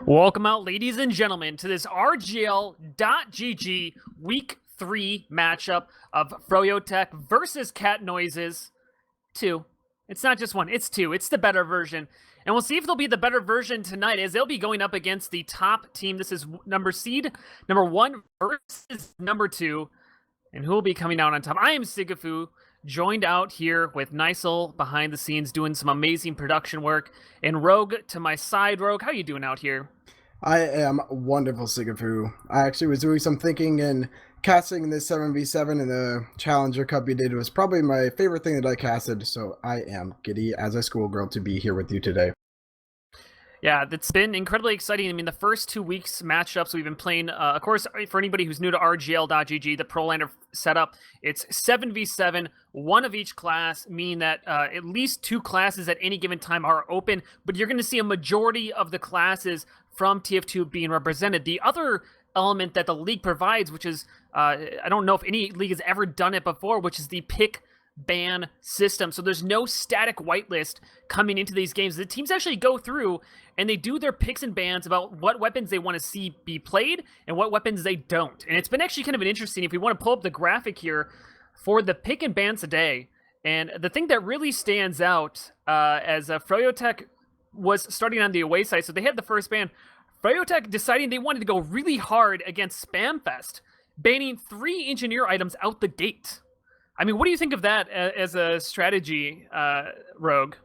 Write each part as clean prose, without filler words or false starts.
Welcome out, ladies and gentlemen, to this RGL.GG Week 3 matchup of Froyotech versus Cat Noises 2. It's not just one, it's two. It's the better version. And we'll see if they'll be the better version tonight, as they'll be going up against the top team. This is number 1 versus number 2. And who will be coming out on top? I am sigafoo, joined out here with Nisel behind the scenes doing some amazing production work. And Rogue to my side. Rogue, how you doing out here? I am wonderful, sigafoo. I actually was doing some thinking, and casting this 7v7 in the Challenger Cup you did was probably my favorite thing that I casted, so I am giddy as a schoolgirl to be here with you today. Yeah, it's been incredibly exciting. I mean, the first 2 weeks matchups we've been playing, of course, for anybody who's new to RGL.GG, the Prolander setup, it's 7v7, one of each class, meaning that at least 2 classes at any given time are open, but you're going to see a majority of the classes from TF2 being represented. The other element that the league provides, which is, I don't know if any league has ever done it before, which is the pick ban system. So there's no static whitelist coming into these games. The teams actually go through and they do their picks and bans about what weapons they want to see be played and what weapons they don't. And it's been actually kind of an interesting, if we want to pull up the graphic here for the pick and ban today. And the thing that really stands out as Froyotech was starting on the away side, so they had the first ban. Froyotech deciding they wanted to go really hard against Spamfest, banning 3 engineer items out the gate. I mean, what do you think of that as a strategy, Rogue?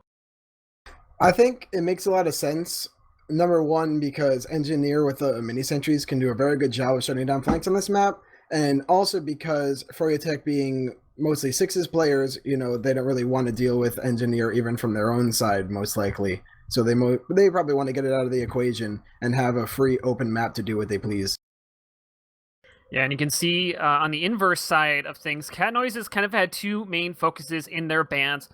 I think it makes a lot of sense. Number one, because Engineer with the mini sentries can do a very good job of shutting down flanks on this map, and also because Froyotech being mostly sixes players, they don't really want to deal with Engineer even from their own side, most likely. So they probably want to get it out of the equation and have a free open map to do what they please. Yeah, and you can see on the inverse side of things, Cat Noises kind of had 2 main focuses in their bans,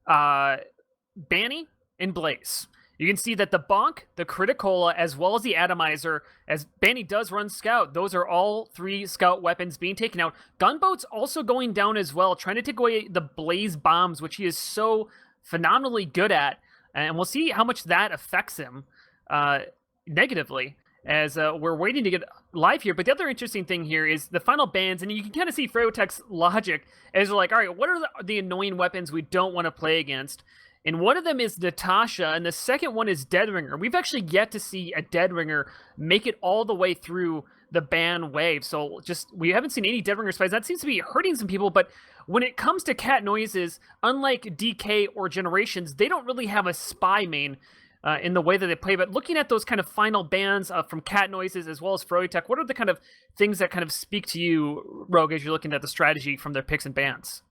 Banny and Blaze. You can see that the Bonk, the Criticola, as well as the Atomizer, as Banny does run Scout, those are all 3 Scout weapons being taken out. Gunboat's also going down as well, trying to take away the Blaze bombs, which he is so phenomenally good at. And we'll see how much that affects him negatively, as we're waiting to get live here. But the other interesting thing here is the final bans, and you can kind of see Froyotech's logic as they're like, all right, what are the annoying weapons we don't want to play against? And one of them is Natasha, and the second one is Deadringer. We've actually yet to see a Deadringer make it all the way through the ban wave. So we haven't seen any Deadringer spies. That seems to be hurting some people, but when it comes to Cat Noises, unlike DK or Generations, they don't really have a spy main in the way that they play. But looking at those kind of final bans from Cat Noises as well as Froyotech, what are the kind of things that kind of speak to you, Rogue, as you're looking at the strategy from their picks and bans?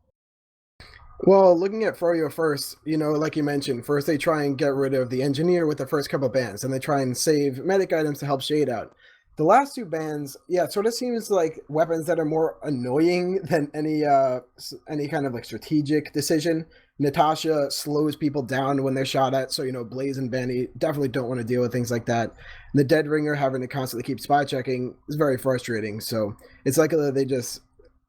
Well, looking at Froyo first, like you mentioned, first they try and get rid of the Engineer with the first couple bans, and they try and save medic items to help Shade out. The last 2 bans, yeah, it sort of seems like weapons that are more annoying than any kind of like strategic decision. Natasha slows people down when they're shot at, so Blaze and Banny definitely don't want to deal with things like that. And the Dead Ringer having to constantly keep spy checking is very frustrating. So it's like they just,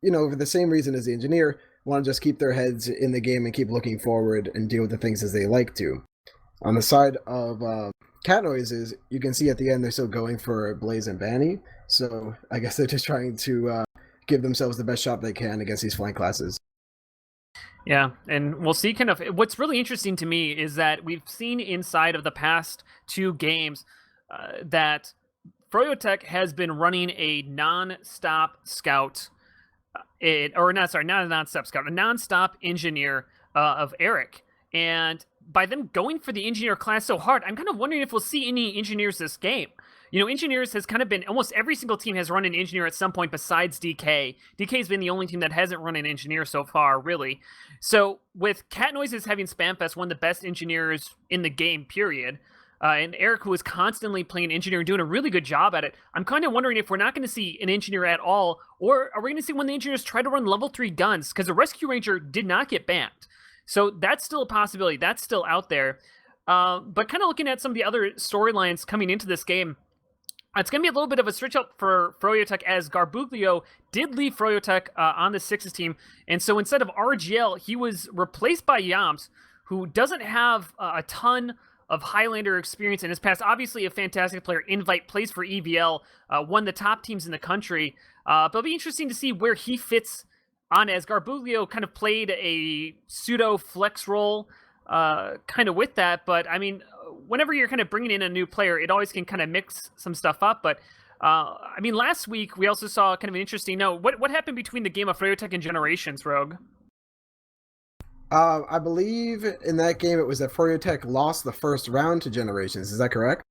for the same reason as the Engineer, want to just keep their heads in the game and keep looking forward and deal with the things as they like to. On the side of Cat Noises, you can see at the end they're still going for Blaze and Banny, so I guess they're just trying to give themselves the best shot they can against these flank classes. Yeah, and we'll see kind of what's really interesting to me is that we've seen inside of the past 2 games that Froyotech has been running a non-stop scout, not a non-stop scout, a non-stop engineer of Eric. And by them going for the engineer class so hard, I'm kind of wondering if we'll see any engineers this game. Engineers has kind of been, almost every single team has run an engineer at some point besides DK. DK has been the only team that hasn't run an engineer so far, really. So with Cat Noises having Spamfest, one of the best engineers in the game, period, and Eric, who is constantly playing engineer and doing a really good job at it, I'm kind of wondering if we're not going to see an engineer at all, or are we going to see one of the engineers try to run level 3 guns, because the Rescue Ranger did not get banned. So that's still a possibility. That's still out there. But kind of looking at some of the other storylines coming into this game, it's going to be a little bit of a switch up for Froyotech, as Garbuglio did leave Froyotech on the Sixes team. And so instead of RGL, he was replaced by Yams, who doesn't have a ton of Highlander experience in his past. Obviously, a fantastic player. Invite, plays for EVL, one of the top teams in the country. But it'll be interesting to see where he fits on, as Garbuglio kind of played a pseudo flex role kind of with that. But I mean, whenever you're kind of bringing in a new player, it always can kind of mix some stuff up. But I mean, last week we also saw kind of an interesting note. What happened between the game of Froyotech and Generations, Rogue? I believe in that game it was that Froyotech lost the first round to Generations. Is that correct?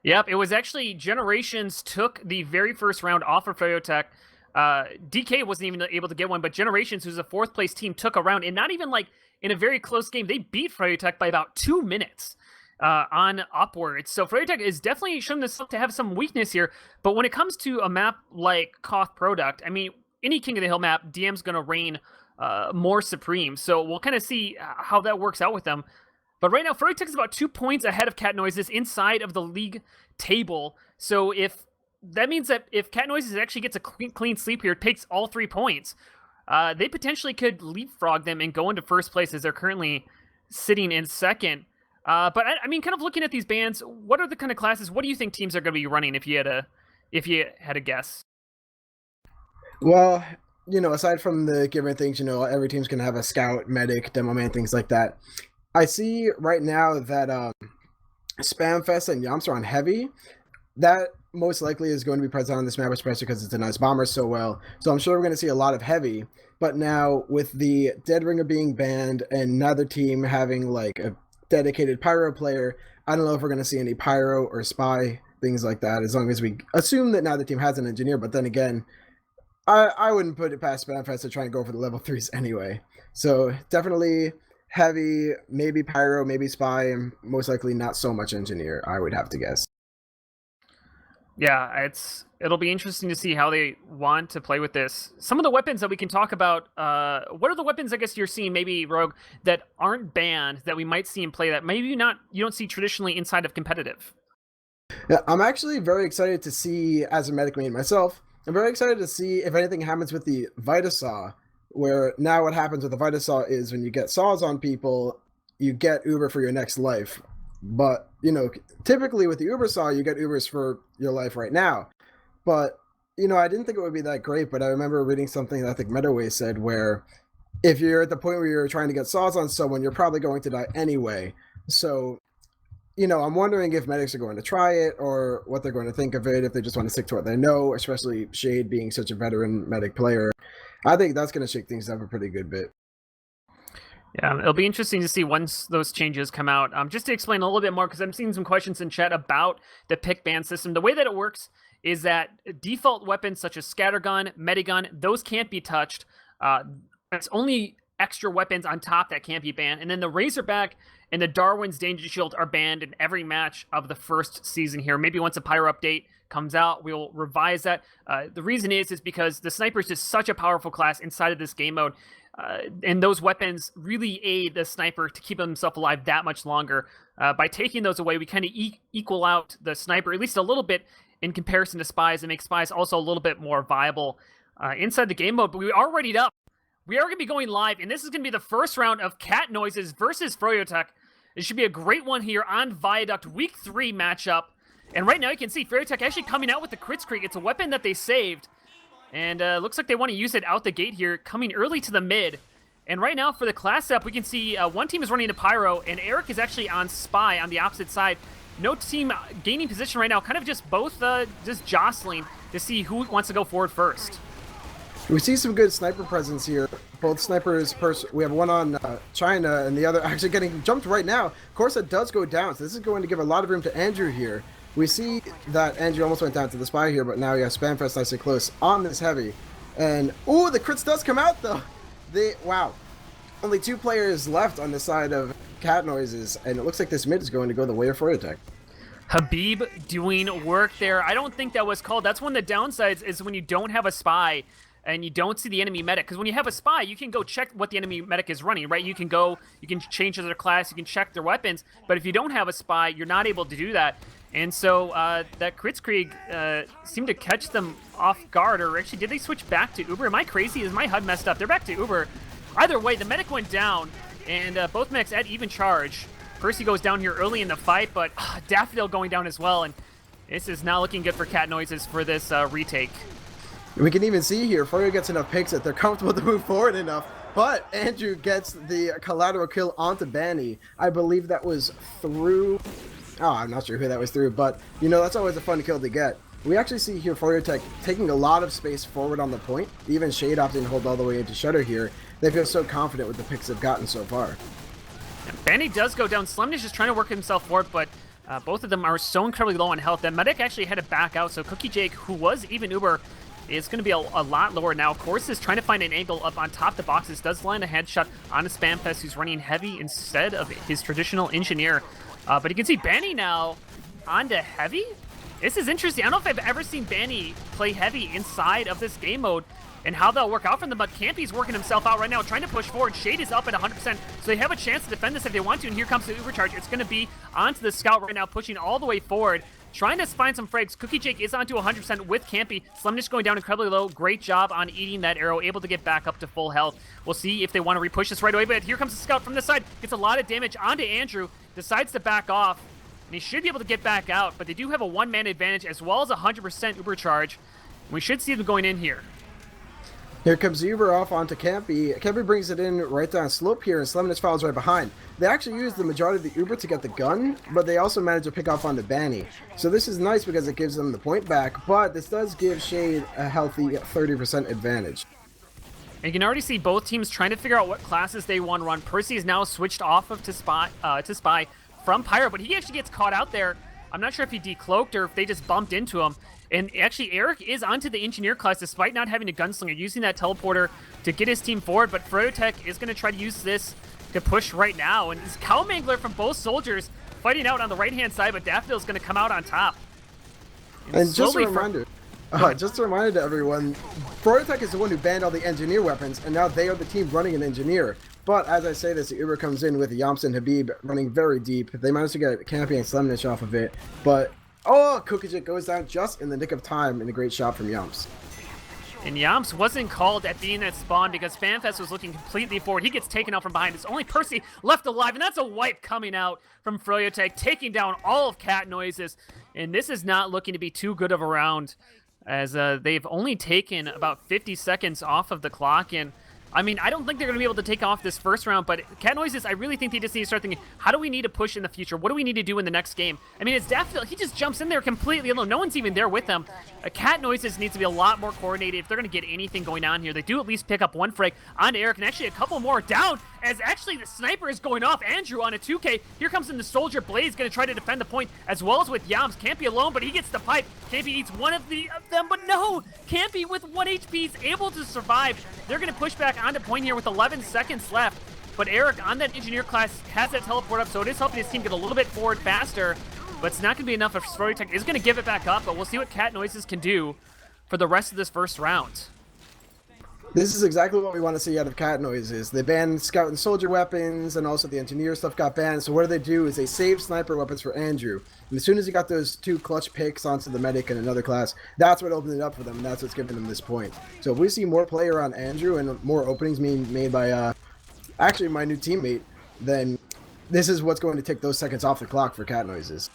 Yep, it was actually Generations took the very first round off of Froyotech. DK wasn't even able to get one, but Generations, who's a fourth place team, took a round, and not even like in a very close game. They beat Froyotech by about 2 minutes on upwards. So Froyotech is definitely showing this to have some weakness here. But when it comes to a map like Koth Product, I mean, any King of the Hill map, DM's going to reign more supreme. So we'll kind of see how that works out with them. But right now, Froyotech is about 2 points ahead of Cat Noises inside of the league table. So if that means that if Cat Noises actually gets a clean sweep here, takes all 3 points, they potentially could leapfrog them and go into first place, as they're currently sitting in second. But I mean, kind of looking at these bans, what are the kind of classes? What do you think teams are going to be running if you had a guess? Well, aside from the given things, every team's gonna have a scout, medic, demo man, things like that. I see right now that Spamfest and Yamps are on heavy. That most likely is going to be present on this map, especially because it's a nice bomber so well. So I'm sure we're going to see a lot of heavy. But now with the Dead Ringer being banned and neither team having like a dedicated pyro player, I don't know if we're going to see any pyro or spy, things like that, as long as we assume that neither team has an engineer. But then again, I wouldn't put it past Spamfest to try and go for the level 3s anyway. So definitely heavy, maybe pyro, maybe spy, and most likely not so much engineer, I would have to guess. Yeah, it'll be interesting to see how they want to play with this. Some of the weapons that we can talk about, what are the weapons I guess you're seeing, maybe, Rogue, that aren't banned that we might see in play that maybe you don't see traditionally inside of competitive? Yeah, I'm actually very excited to see, as a medic main myself, I'm very excited to see if anything happens with the Vitasaw, where now what happens with the Vitasaw is when you get saws on people, you get Uber for your next life. But, typically with the Uber saw, you get Ubers for your life right now. But, I didn't think it would be that great, but I remember reading something that I think Metaway said where if you're at the point where you're trying to get saws on someone, you're probably going to die anyway. So, I'm wondering if medics are going to try it or what they're going to think of it, if they just want to stick to what they know, especially Shade being such a veteran medic player. I think that's going to shake things up a pretty good bit. Yeah, it'll be interesting to see once those changes come out. Just to explain a little bit more, because I'm seeing some questions in chat about the pick ban system. The way that it works is that default weapons such as Scattergun, Medigun, those can't be touched. It's only extra weapons on top that can't be banned. And then the Razorback and the Darwin's Danger Shield are banned in every match of the first season here. Maybe once a Pyro update comes out, we'll revise that. The reason is because the Sniper is just such a powerful class inside of this game mode. And those weapons really aid the Sniper to keep himself alive that much longer. By taking those away, we kind of equal out the Sniper, at least a little bit, in comparison to Spies, and make Spies also a little bit more viable inside the game mode. But we are readied up. We are going to be going live, and this is going to be the first round of Cat Noises versus Froyotech. It should be a great one here on Viaduct, Week 3 matchup. And right now you can see Froyotech actually coming out with the Kritzkrieg. It's a weapon that they saved. And looks like they want to use it out the gate here, coming early to the mid. And right now for the class up, we can see one team is running to Pyro, and Eric is actually on Spy on the opposite side. No team gaining position right now, kind of just both just jostling to see who wants to go forward first. We see some good sniper presence here. Both snipers, we have one on China and the other actually getting jumped right now. Corsa does go down, so this is going to give a lot of room to Andrew here. We see that Andrew almost went down to the Spy here, but now you have Spamfest nicely close on this heavy. And, ooh, the crits does come out, though. Wow. Only 2 players left on the side of Cat Noises, and it looks like this mid is going to go the way of Froyotech. Habib doing work there. I don't think that was called. That's one of the downsides is when you don't have a Spy and you don't see the enemy medic. Because when you have a Spy, you can go check what the enemy medic is running, right? You can change their class, you can check their weapons. But if you don't have a Spy, you're not able to do that. And so that Kritzkrieg seemed to catch them off guard. Or actually, did they switch back to Uber? Am I crazy? Is my HUD messed up? They're back to Uber. Either way, the medic went down, and both medics at even charge. Percy goes down here early in the fight, but Daffodil going down as well, and this is not looking good for Cat Noises for this retake. We can even see here, Froyo gets enough picks that they're comfortable to move forward enough, but Andrew gets the collateral kill onto Banny. I believe that was through... Oh, I'm not sure who that was through, but, you know, that's always a fun kill to get. We actually see here Froyotech taking a lot of space forward on the point. Even Shade opting to hold all the way into Shutter here. They feel so confident with the picks they've gotten so far. And Banny does go down. Slumnish is trying to work himself forward, but both of them are so incredibly low on health that Medic actually had to back out, so Cookie Jake, who was even Uber, is going to be a lot lower now. Of course, is trying to find an angle up on top the boxes. Does land a headshot on a Spamfest who's running heavy instead of his traditional engineer. But you can see Banny now onto heavy. This is interesting. I don't know if I've ever seen Banny play heavy inside of this game mode and how that'll work out for them, but Campy's working himself out right now, trying to push forward. Shade is up at 100%, so they have a chance to defend this if they want to, and here comes the Ubercharge. It's going to be onto the Scout right now, pushing all the way forward, trying to find some frags. Cookie Jake is onto 100% with Campy. Slumnish going down incredibly low. Great job on eating that arrow, able to get back up to full health. We'll see if they want to repush this right away, but here comes the Scout from the side. Gets a lot of damage onto Andrew, decides to back off, and he should be able to get back out, but they do have a one-man advantage as well as 100% Ubercharge. We should see them going in here. Here comes Uber off onto Campy. Campy brings it in right down slope here, and Slumnish follows right behind. They actually use the majority of the Uber to get the gun, but they also manage to pick off onto Banny. So this is nice because it gives them the point back, but this does give Shade a healthy 30% advantage. And you can already see both teams trying to figure out what classes they want to run. Percy is now switched off of to Spy from Pyro, but he actually gets caught out there. I'm not sure if he decloaked or if they just bumped into him. And actually, Eric is onto the Engineer class despite not having a gunslinger, using that teleporter to get his team forward. But Froyotech is going to try to use this to push right now. And this Cow Mangler from both soldiers fighting out on the right-hand side, but Daffodil is going to come out on top. And just a reminder, to everyone, Froyotech is the one who banned all the Engineer weapons, and now they are the team running an Engineer. But as I say this, the Uber comes in with Yamps and Habib running very deep. They managed to get Campy and Slumnish off of it, but Kukijik goes down just in the nick of time in a great shot from Yamps. And Yamps wasn't called at being at spawn because Spamfest was looking completely forward. He gets taken out from behind. It's only Percy left alive, and that's a wipe coming out from Froyotech, taking down all of Cat Noises. And this is not looking to be too good of a round, as they've only taken about 50 seconds off of the clock. And I mean, I don't think they're going to be able to take off this first round, but Cat Noises, I really think they just need to start thinking, how do we need to push in the future? What do we need to do in the next game? I mean, it's Daffodil. He just jumps in there completely alone. No one's even there with him. Cat Noises needs to be a lot more coordinated if they're going to get anything going on here. They do at least pick up one frag onto Eric, and actually a couple more down, as actually the sniper is going off. Andrew on a 2K. Here comes in the Soldier. Blaze going to try to defend the point, as well as with Yams. Campy alone, but he gets the pipe. Campy eats one of them, but no! Campy with 1 HP is able to survive. They're going to push back onto point here with 11 seconds left. But Eric on that Engineer class has that teleport up, so it is helping his team get a little bit forward faster. But it's not going to be enough if Froyotech is going to give it back up, but we'll see what Cat Noises can do for the rest of this first round. This is exactly what we want to see out of Cat Noises. They banned Scout and Soldier weapons, and also the Engineer stuff got banned. So what do is they save Sniper weapons for Andrew. And as soon as he got those 2 clutch picks onto the Medic and another class, that's what opened it up for them, and that's what's giving them this point. So if we see more play around Andrew and more openings being made by, actually my new teammate, then this is what's going to take those seconds off the clock for Cat Noises.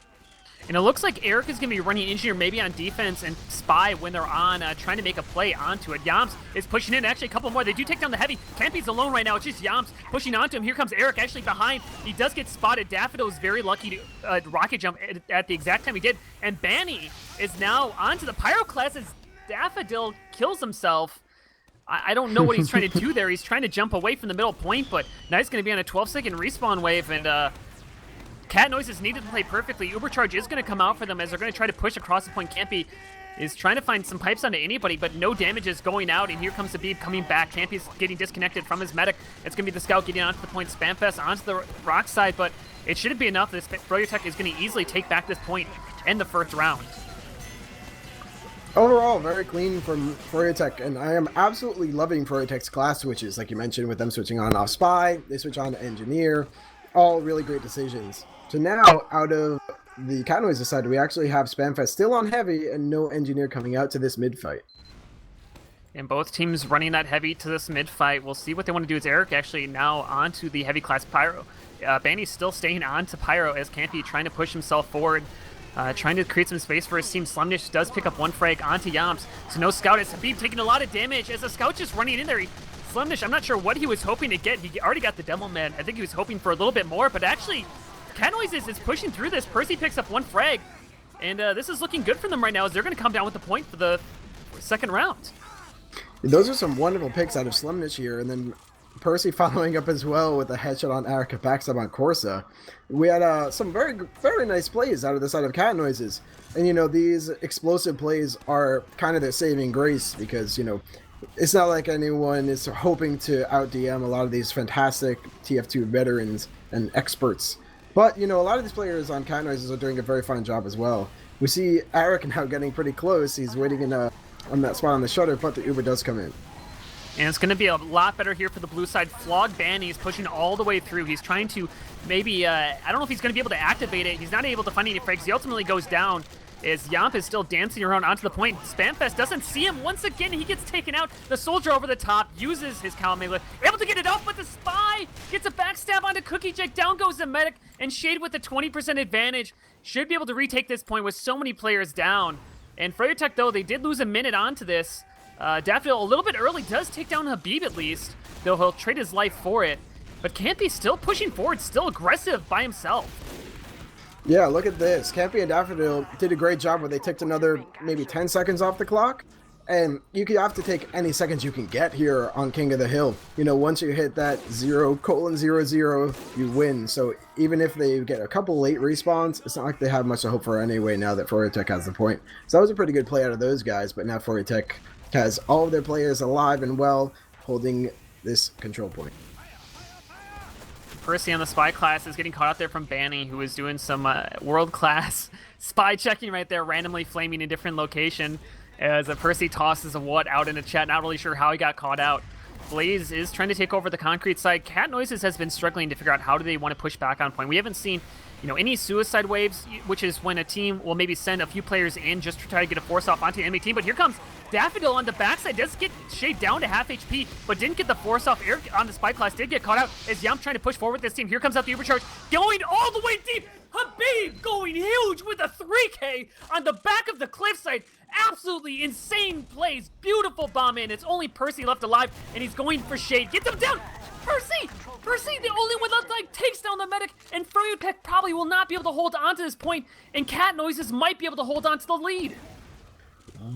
And it looks like Eric is going to be running Engineer maybe on defense and Spy when they're on trying to make a play onto it. Yams is pushing in. Actually, a couple more. They do take down the heavy. Campy's alone right now. It's just Yams pushing onto him. Here comes Eric actually behind. He does get spotted. Daffodil is very lucky to rocket jump at the exact time he did. And Banny is now onto the Pyro class as Daffodil kills himself. I don't know what he's trying to do there. He's trying to jump away from the middle point, but now he's going to be on a 12-second respawn wave, and Cat Noises needed to play perfectly. Ubercharge is going to come out for them as they're going to try to push across the point. Campy is trying to find some pipes onto anybody, but no damage is going out, and here comes the Beeb coming back. Campy's getting disconnected from his medic. It's going to be the Scout getting onto the point. Spamfest onto the rock side, but it shouldn't be enough. This Froyotech is going to easily take back this point in the first round. Overall, very clean from Froyotech, and I am absolutely loving Froyotech's class switches, like you mentioned, with them switching on off Spy, they switch on to Engineer, all really great decisions. So now, out of the Cat Noises side, we actually have Spamfest still on heavy and no Engineer coming out to this mid fight. And both teams running that heavy to this mid fight. We'll see what they want to do. Is Eric actually now onto the heavy class Pyro Banny's still staying on to Pyro as Campy trying to push himself forward. Trying to create some space for his team. Slumnish does pick up one frag onto Yamps. So no scout. It's Habib taking a lot of damage as the scout just running in there. Slumnish, I'm not sure what he was hoping to get. He already got the Devil Man. I think he was hoping for a little bit more, but actually, Cat Noises is pushing through this. Percy picks up one frag, and this is looking good for them right now as they're going to come down with the point for the second round. Those are some wonderful picks out of Slumnish here, and then Percy following up as well with a headshot on Erica, backstab on Corsa. We had some very nice plays out of the side of Cat Noises. And, you know, these explosive plays are kind of their saving grace because, you know, it's not like anyone is hoping to out-DM a lot of these fantastic TF2 veterans and experts. But, you know, a lot of these players on Cat Noises are doing a very fine job as well. We see Eric now getting pretty close. He's waiting on that spot on the shutter, but the Uber does come in. And it's going to be a lot better here for the blue side. Flog Banny is pushing all the way through. He's trying to maybe, I don't know if he's going to be able to activate it. He's not able to find any frags. He ultimately goes down as Yamp is still dancing around onto the point. Spamfest doesn't see him. Once again, he gets taken out. The soldier over the top uses his Cal Melee, able to get it off, but the Spy gets a backstab onto Cookie Jake. Down goes the Medic, and Shade with the 20% advantage should be able to retake this point with so many players down. And Froyotech, though, they did lose a minute onto this. Daffodil, a little bit early, does take down Habib at least, though he'll trade his life for it. But Campy still pushing forward, still aggressive by himself. Yeah, look at this. Campy and Daffodil did a great job where they took another maybe 10 seconds off the clock. And you have to take any seconds you can get here on King of the Hill. You know, once you hit that 0:00, you win. So even if they get a couple late respawns, it's not like they have much to hope for anyway now that Froyotech has the point. So that was a pretty good play out of those guys, but now Froyotech has all of their players alive and well, holding this control point. Percy on the spy class is getting caught out there from Banny, who is doing some world-class spy checking right there, randomly flaming in different location. As Percy tosses a what out in the chat, not really sure how he got caught out. Blaze is trying to take over the concrete side. Cat Noises has been struggling to figure out how do they want to push back on point. We haven't seen, you know, any suicide waves, which is when a team will maybe send a few players in just to try to get a force off onto the enemy team. But here comes Daffodil on the backside, does get Shade down to half HP, but didn't get the force off. Eric on the spy class did get caught out as Yamp trying to push forward this team. Here comes out the Ubercharge, going all the way deep. Habib going huge with a 3K on the back of the cliffside. Absolutely insane plays. Beautiful bomb in. It's only Percy left alive, and he's going for Shade. Get them down! Percy! Percy, the only one left, like, takes down the Medic, and Froyotech probably will not be able to hold on to this point, and Cat Noises might be able to hold on to the lead.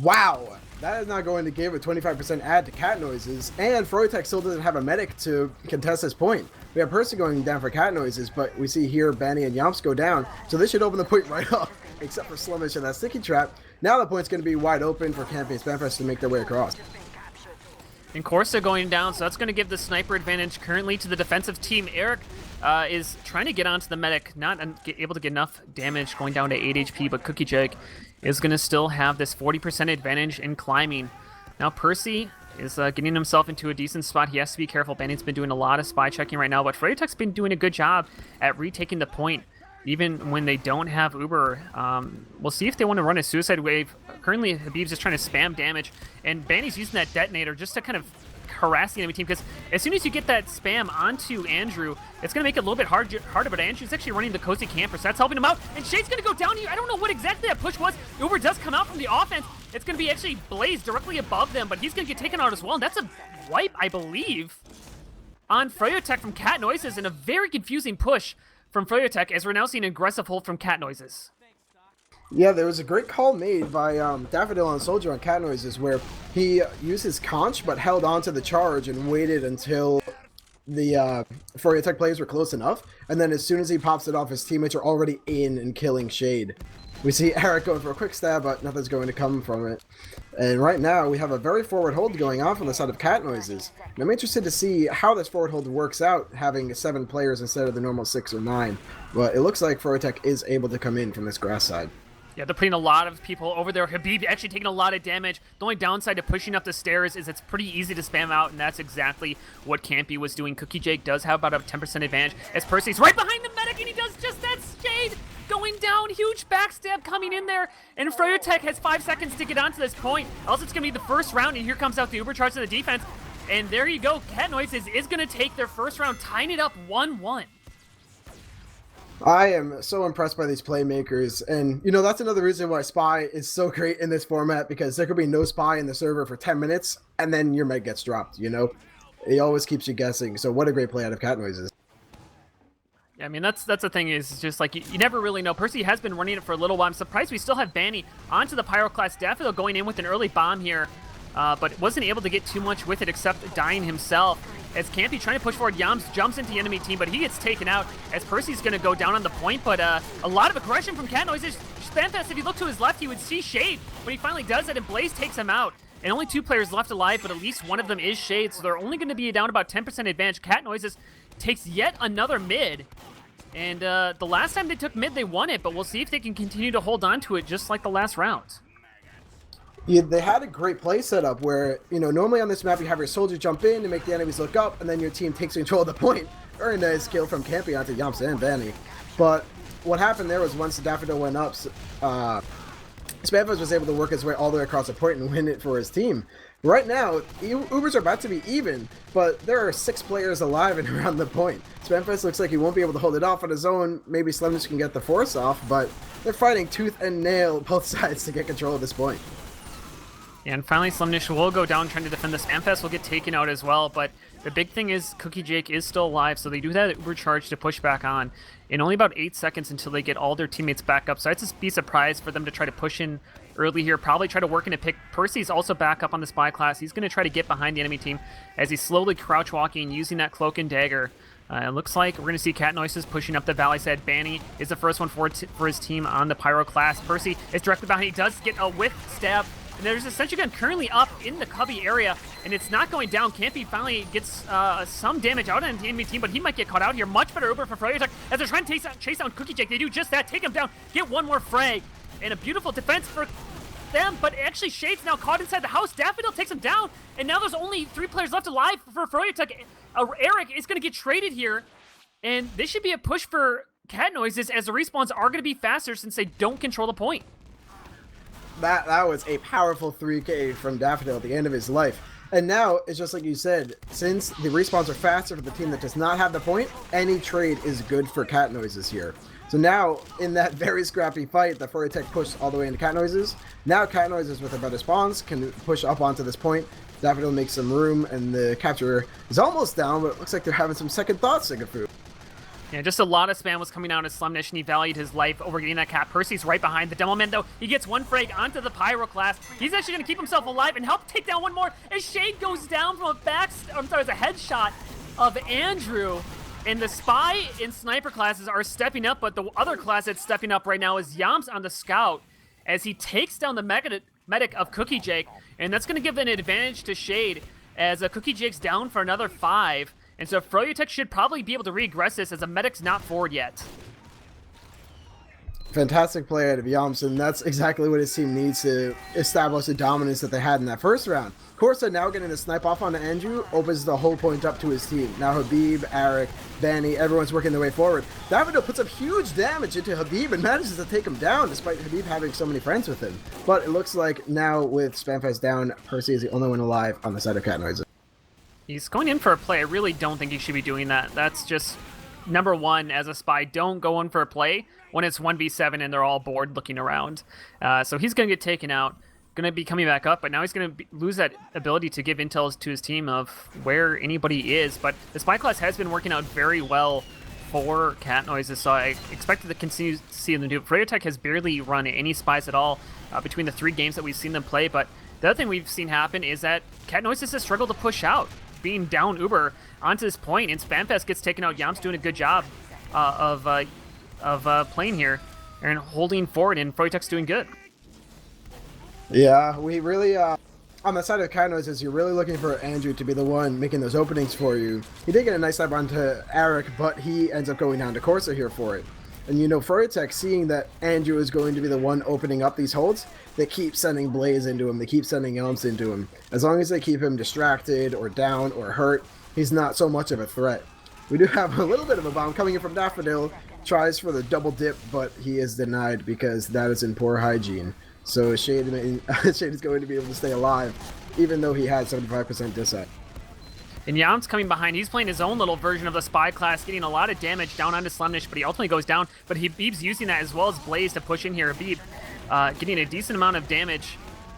Wow! That is not going to give a 25% add to Cat Noises, and Froyotech still doesn't have a Medic to contest this point. We have Percy going down for Cat Noises, but we see here Banny and Yamps go down, so this should open the point right up, except for Slummish and that sticky trap. Now the point's going to be wide open for Campy and Spamfest to make their way across. And Corsa going down, so that's going to give the sniper advantage currently to the defensive team. Eric is trying to get onto the Medic, not able to get enough damage, going down to 8 HP, but Cookie Jake is going to still have this 40% advantage in climbing. Now Percy is getting himself into a decent spot. He has to be careful. Banny's been doing a lot of spy checking right now, but Froyotech's been doing a good job at retaking the point, even when they don't have Uber. We'll see if they want to run a suicide wave. Currently, Habib's just trying to spam damage, and Banny's using that detonator just to kind of harass the enemy team, because as soon as you get that spam onto Andrew, it's going to make it a little bit harder, but Andrew's actually running the Cozy Camper, so that's helping him out, and Shade's going to go down here. I don't know what exactly that push was. Uber does come out from the offense. It's going to be actually Blaze directly above them, but he's going to get taken out as well, and that's a wipe, I believe, on Froyotech from Cat Noises, and a very confusing push from Froyotech, as we're now seeing an aggressive hold from Cat Noises. Yeah, there was a great call made by Daffodil on Soldier on Cat Noises where he used his conch but held on to the charge and waited until the Froyotech players were close enough, and then as soon as he pops it off, his teammates are already in and killing Shade. We see Eric going for a quick stab, but nothing's going to come from it. And right now, we have a very forward hold going on from the side of Cat Noises. And I'm interested to see how this forward hold works out, having 7 players instead of the normal 6 or 9. But it looks like Froyotech is able to come in from this grass side. Yeah, they're putting a lot of people over there. Habib actually taking a lot of damage. The only downside to pushing up the stairs is it's pretty easy to spam out, and that's exactly what Campy was doing. Cookie Jake does have about a 10% advantage, as Percy's right behind the Medic, and he does just that. Shade going down, huge backstab coming in there, and Froyotech has 5 seconds to get onto this point, else it's going to be the first round, and here comes out the Ubercharge to the defense, and there you go. Cat Noises is going to take their first round, tying it up 1-1. I am so impressed by these playmakers, and that's another reason why Spy is so great in this format, because there could be no Spy in the server for 10 minutes, and then your med gets dropped. He always keeps you guessing, so what a great play out of Cat Noises. Yeah, I mean, that's the thing is just like you never really know. Percy has been running it for a little while. I'm surprised we still have Banny onto the Pyroclast. Daffodil going in with an early bomb here, but wasn't able to get too much with it except dying himself. As Campy trying to push forward, Yams jumps into the enemy team, but he gets taken out as Percy's going to go down on the point. But a lot of aggression from Cat Noises. Spamfest, if you look to his left, he would see Shade when he finally does it, and Blaze takes him out. And only 2 players left alive, but at least one of them is Shade, so they're only going to be down about 10% advantage. Cat Noises takes yet another mid. And the last time they took mid, they won it, but we'll see if they can continue to hold on to it just like the last round. Yeah, they had a great play setup where, normally on this map you have your soldier jump in to make the enemies look up, and then your team takes control of the point. Very nice kill from Campy onto Yamps and Banny. But what happened there was once the Daffodil went up, Spamfest was able to work his way all the way across the point and win it for his team. Right now, Ubers are about to be even, but there are 6 players alive and around the point. Spamfest looks like he won't be able to hold it off on his own. Maybe Slemness can get the force off, but they're fighting tooth and nail both sides to get control of this point. And finally, Slimnish will go down trying to defend this. Ampfest will get taken out as well, but the big thing is Cookie Jake is still alive, so they do that Uber charge to push back on in only about 8 seconds until they get all their teammates back up. So I'd just be surprised for them to try to push in early here, probably try to work in a pick. Percy's also back up on the Spy class. He's going to try to get behind the enemy team as he's slowly crouch walking, using that cloak and dagger. It looks like we're going to see Cat Noises pushing up the valley side. Banny is the first one for his team on the Pyro class. Percy is directly behind. He does get a whiff stab. And there's a sentry gun currently up in the cubby area, and it's not going down. Campy finally gets some damage out on the enemy team, but he might get caught out here. Much better Uber for Froyotech as they're trying to chase down Cookie Jake. They do just that, take him down, get one more frag, and a beautiful defense for them, but actually Shade's now caught inside the house. Daffodil takes him down, and now there's only 3 players left alive for Froyotech. Eric is going to get traded here, and this should be a push for Cat Noises as the respawns are going to be faster since they don't control the point. That was a powerful 3K from Daffodil at the end of his life. And now, it's just like you said, since the respawns are faster for the team that does not have the point, any trade is good for Cat Noises here. So now, in that very scrappy fight that Froyotech pushed all the way into Cat Noises, now Cat Noises with a better spawns can push up onto this point. Daffodil makes some room, and the capture is almost down, but it looks like they're having some second thoughts, sigafoo. Yeah, just a lot of spam was coming out of Slemnish, and he valued his life over getting that cap. Percy's right behind the Demoman, though. He gets one frag onto the Pyro class. He's actually going to keep himself alive and help take down one more as Shade goes down from a headshot of Andrew. And the Spy and Sniper classes are stepping up, but the other class that's stepping up right now is Yams on the Scout as he takes down the medic of Cookie Jake, and that's going to give an advantage to Shade as Cookie Jake's down for another 5. And so Froyotech should probably be able to regress this as the medic's not forward yet. Fantastic play out of Yamson. That's exactly what his team needs to establish the dominance that they had in that first round. Corsa now getting a snipe off on Andrew opens the whole point up to his team. Now Habib, Eric, Banny, everyone's working their way forward. Daffodil puts up huge damage into Habib and manages to take him down despite Habib having so many friends with him. But it looks like now with Spamfest down, Percy is the only one alive on the side of Cat Noises. He's going in for a play. I really don't think he should be doing that. That's just number one as a Spy. Don't go in for a play when it's 1v7 and they're all bored looking around. So he's going to get taken out. Going to be coming back up, but now he's going to lose that ability to give intel to his team of where anybody is. But the Spy class has been working out very well for Cat Noises, so I expect to continue to see them do it. Froyotech has barely run any Spies at all between the 3 games that we've seen them play, but the other thing we've seen happen is that Cat Noises has struggled to push out, being down Uber onto this point, and Spamfest gets taken out. Yam's doing a good job of playing here and holding forward, and Froyotech's doing good. Yeah, we really, on the side of Cat Noises, you're really looking for Andrew to be the one making those openings for you. He did get a nice snipe onto Eric, but he ends up going down to Corsa here for it. And Froyotech, seeing that Andrew is going to be the one opening up these holds, they keep sending Blaze into him, they keep sending Elms into him. As long as they keep him distracted or down or hurt, he's not so much of a threat. We do have a little bit of a bomb coming in from Daffodil, tries for the double dip, but he is denied because that is in poor hygiene. So Shade is going to be able to stay alive, even though he had 75% dissat. And Yam's coming behind. He's playing his own little version of the Spy class, getting a lot of damage down onto Slemnish, but he ultimately goes down. But Habib's using that as well as Blaze to push in here. Habib getting a decent amount of damage.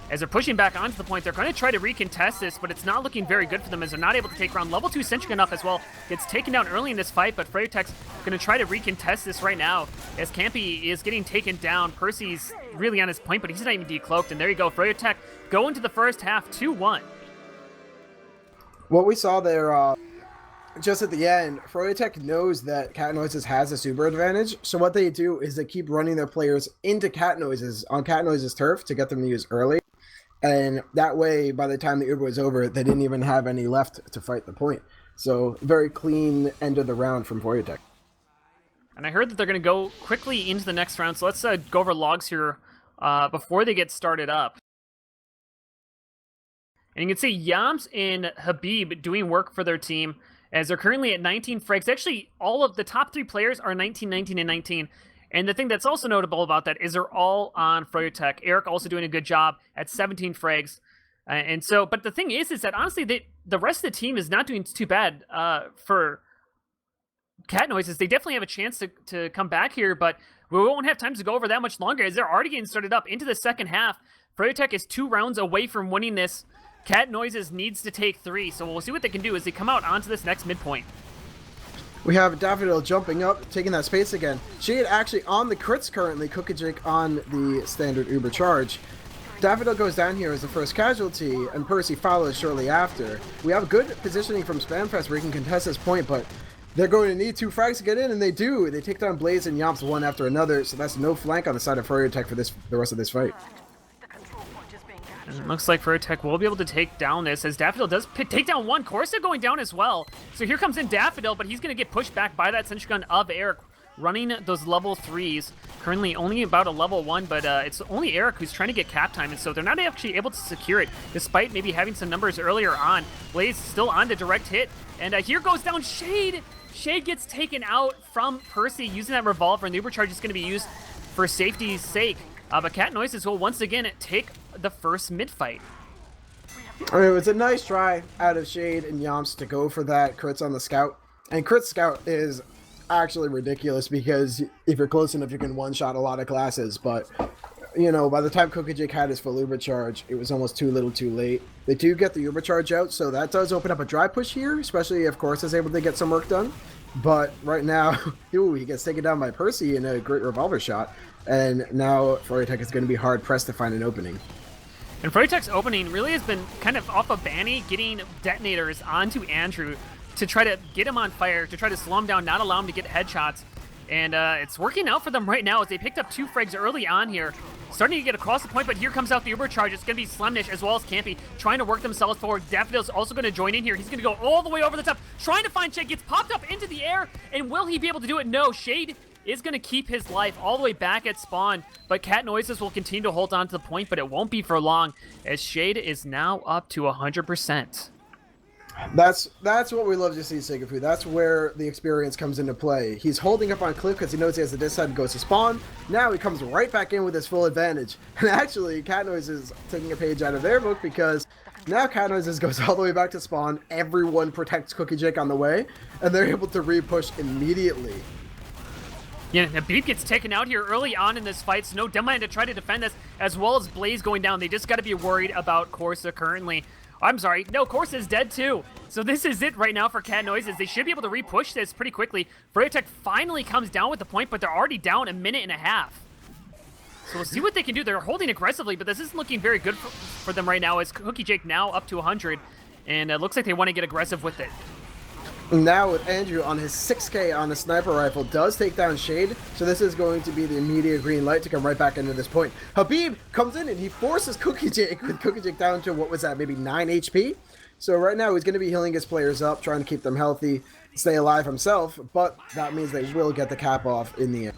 As they're pushing back onto the point, they're going to try to recontest this, but it's not looking very good for them as they're not able to take around. Level 2 Sentry Gun up as well. Gets taken down early in this fight, but Froyotech's going to try to recontest this right now as Campy is getting taken down. Percy's really on his point, but he's not even decloaked, and there you go. Froyotech go into the first half 2-1. What we saw there just at the end, Froyotech knows that Cat Noises has a super advantage, so what they do is they keep running their players into Cat Noises on Cat Noises turf to get them to use early. And that way, by the time the Uber was over, they didn't even have any left to fight the point. So, very clean end of the round from Froyotech. And I heard that they're going to go quickly into the next round, so let's go over logs here before they get started up. And you can see Yams and Habib doing work for their team as they're currently at 19 frags. Actually, all of the top 3 players are 19, 19, and 19. And the thing that's also notable about that is they're all on Froyotech. Eric also doing a good job at 17 frags. And so, but the thing is that honestly, the rest of the team is not doing too bad for Cat Noises. They definitely have a chance to come back here, but we won't have time to go over that much longer as they're already getting started up into the second half. Froyotech is 2 rounds away from winning this. Cat Noises needs to take 3, so we'll see what they can do as they come out onto this next midpoint. We have Daffodil jumping up, taking that space again. Shade actually on the crits currently, Cookajig on the standard Uber charge. Daffodil goes down here as the first casualty, and Percy follows shortly after. We have good positioning from Spamfest where he can contest this point, but they're going to need 2 frags to get in, and they do. They take down Blaze and Yomps one after another, so that's no flank on the side of Froyotech for the rest of this fight. And it looks like Froyotech will be able to take down this as Daffodil does take down one. Corsa going down as well. So here comes in Daffodil, but he's going to get pushed back by that Sentry Gun of Eric, running those level 3s. Currently only about a level 1, but it's only Eric who's trying to get cap time, and so they're not actually able to secure it, despite maybe having some numbers earlier on. Blaze still on the direct hit, and here goes down Shade. Shade gets taken out from Percy using that revolver, and the Uber charge is going to be used for safety's sake. But Cat Noises will once again take the first mid-fight. I mean, it was a nice try out of Shade and Yomps to go for that crits on the Scout. And crit Scout is actually ridiculous because if you're close enough, you can one-shot a lot of classes. But, you know, by the time Cookajig had his full Uber charge, it was almost too little too late. They do get the Uber charge out, so that does open up a dry push here, especially if Corsa is able to get some work done. But right now, he gets taken down by Percy in a great revolver shot. And now Froyotech is going to be hard-pressed to find an opening. And Froyotech's opening really has been kind of off of Banny getting detonators onto Andrew to try to get him on fire, to try to slow him down, not allow him to get headshots. And it's working out for them right now as they picked up 2 frags early on here. Starting to get across the point, but here comes out the Uber charge. It's going to be Slemnish as well as Campy trying to work themselves forward. Daffodil's also going to join in here. He's going to go all the way over the top, trying to find Shade. Gets popped up into the air, and will he be able to do it? No, Shade is going to keep his life all the way back at spawn, but Cat Noises will continue to hold on to the point, but it won't be for long as Shade is now up to 100%. That's what we love to see, sigafoo. That's where the experience comes into play. He's holding up on cliff because he knows he has the this side and goes to spawn. Now he comes right back in with his full advantage. And actually, Cat Noises is taking a page out of their book because now Cat Noises goes all the way back to spawn. Everyone protects Cookajig on the way, and they're able to re-push immediately. Yeah, Habib gets taken out here early on in this fight, so no Deadman to try to defend this, as well as Blaze going down. They just got to be worried about Corsa currently. I'm sorry, no, Corsa is dead too. So this is it right now for Cat Noises. They should be able to re-push this pretty quickly. Froyotech finally comes down with the point, but they're already down a minute and a half. So we'll see what they can do. They're holding aggressively, but this isn't looking very good for them right now, as Cookie Jake now up to 100, and it looks like they want to get aggressive with it. Now with Andrew on his 6K on the sniper rifle does take down Shade, so this is going to be the immediate green light to come right back into this point. Habib comes in and he forces Cookie Jake with Cookie Jake down to, what was that, maybe 9 HP? So right now he's going to be healing his players up, trying to keep them healthy, stay alive himself, but that means they will get the cap off in the end.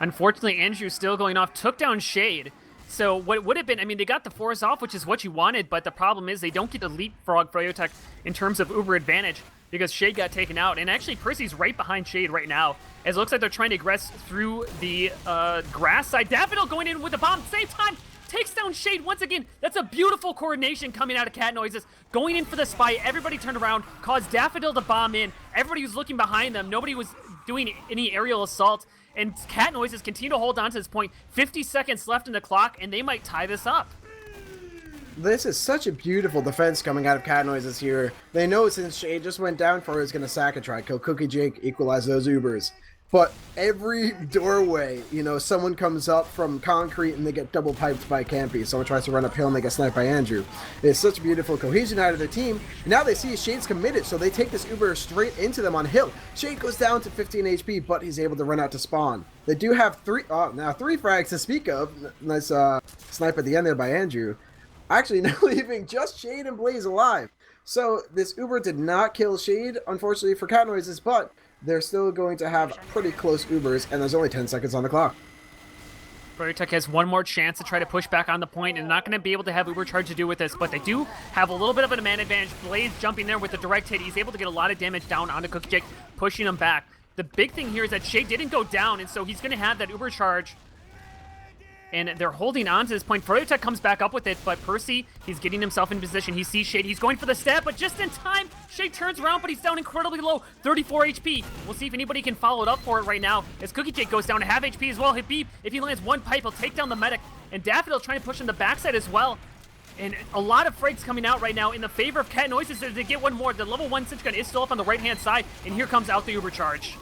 Unfortunately, Andrew still going off, took down Shade. So what would have been, I mean, they got the force off, which is what you wanted, but the problem is they don't get to leapfrog Froyotech in terms of Uber advantage because Shade got taken out. And actually, Percy's right behind Shade right now, as it looks like they're trying to aggress through the grass side. Daffodil going in with the bomb at the same time. takes down Shade once again. That's a beautiful coordination coming out of Cat Noises. Going in for the spy, everybody turned around, caused Daffodil to bomb in. Everybody was looking behind them. Nobody was doing any aerial assault. And Cat Noises continue to hold on to this point. 50 seconds left in the clock, and they might tie this up. This is such a beautiful defense coming out of Cat Noises here. They know since Shade just went down, Froyo's going to sack a try, kill Cookie Jake, equalize those Ubers. But every doorway, you know, someone comes up from concrete and they get double piped by Campy. Someone tries to run uphill and they get sniped by Andrew. It's such beautiful cohesion out of their team. Now they see Shade's committed, so they take this Uber straight into them on hill. Shade goes down to 15 HP, but he's able to run out to spawn. They do have three frags to speak of. Nice snipe at the end there by Andrew. Actually, now leaving just Shade and Blaze alive. So this Uber did not kill Shade, unfortunately for Cat Noises, but they're still going to have pretty close Ubers, and there's only 10 seconds on the clock. Froyotech has one more chance to try to push back on the point, and not going to be able to have Uber charge to do with this, but they do have a little bit of a man advantage. Blaze jumping there with the direct hit. He's able to get a lot of damage down onto Cookie Jake, pushing him back. The big thing here is that Shade didn't go down, and so he's going to have that Uber charge. And they're holding on to this point. Froyotech comes back up with it, but Percy, he's getting himself in position. He sees Shade. He's going for the stab, but just in time, Shade turns around, but he's down incredibly low, 34 HP. We'll see if anybody can follow it up for it right now, as Cookie Jake goes down to half HP as well. Habib, if he lands one pipe, he'll take down the medic. And Daffodil trying to push on the backside as well. And a lot of frags coming out right now in the favor of Cat Noises. They get one more. The level 1 cinch gun is still up on the right-hand side, and here comes out the Uber charge.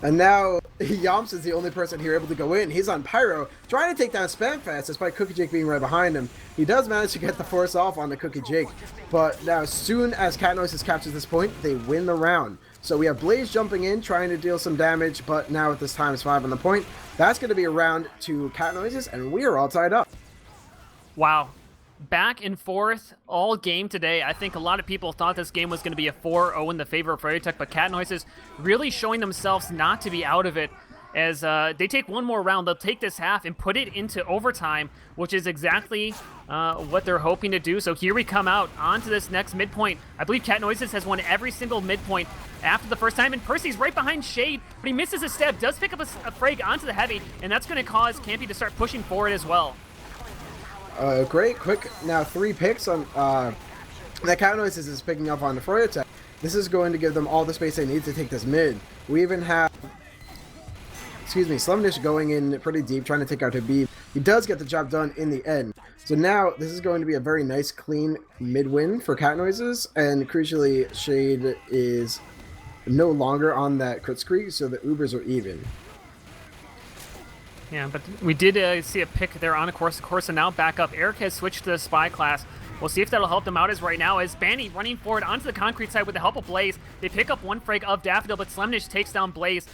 And now, Yomps is the only person here able to go in. He's on Pyro, trying to take down Spamfast, despite Cookie Jake being right behind him. He does manage to get the force off on the Cookie Jake, but now as soon as Cat Noises captures this point, they win the round. So we have Blaze jumping in, trying to deal some damage, but now at this time it's 5 on the point. That's going to be a round to Cat Noises, and we are all tied up. Wow. Back and forth all game today. I think a lot of people thought this game was going to be a 4-0 in the favor of Froyotech, but Cat Noises really showing themselves not to be out of it as they take one more round. They'll take this half and put it into overtime, which is exactly what they're hoping to do. So here we come out onto this next midpoint. I believe Cat Noises has won every single midpoint after the first time, and Percy's right behind Shade, but he misses a step, does pick up a frag onto the heavy, and that's going to cause Campy to start pushing forward as well. Great, quick, now 3 picks on, that Cat Noises is picking up on the Froyotech. This is going to give them all the space they need to take this mid. We even have, Slumdish going in pretty deep, trying to take out Habib. He does get the job done in the end. So now, this is going to be a very nice, clean mid-win for Cat Noises, and crucially, Shade is no longer on that crit streak, so the Ubers are even. Yeah, but we did see a pick there on a course, and now back up. Eric has switched to the spy class. We'll see if that'll help them out as right now as Banny running forward onto the concrete side with the help of Blaze. They pick up one frag of Daffodil, but Slemnish takes down Blaze,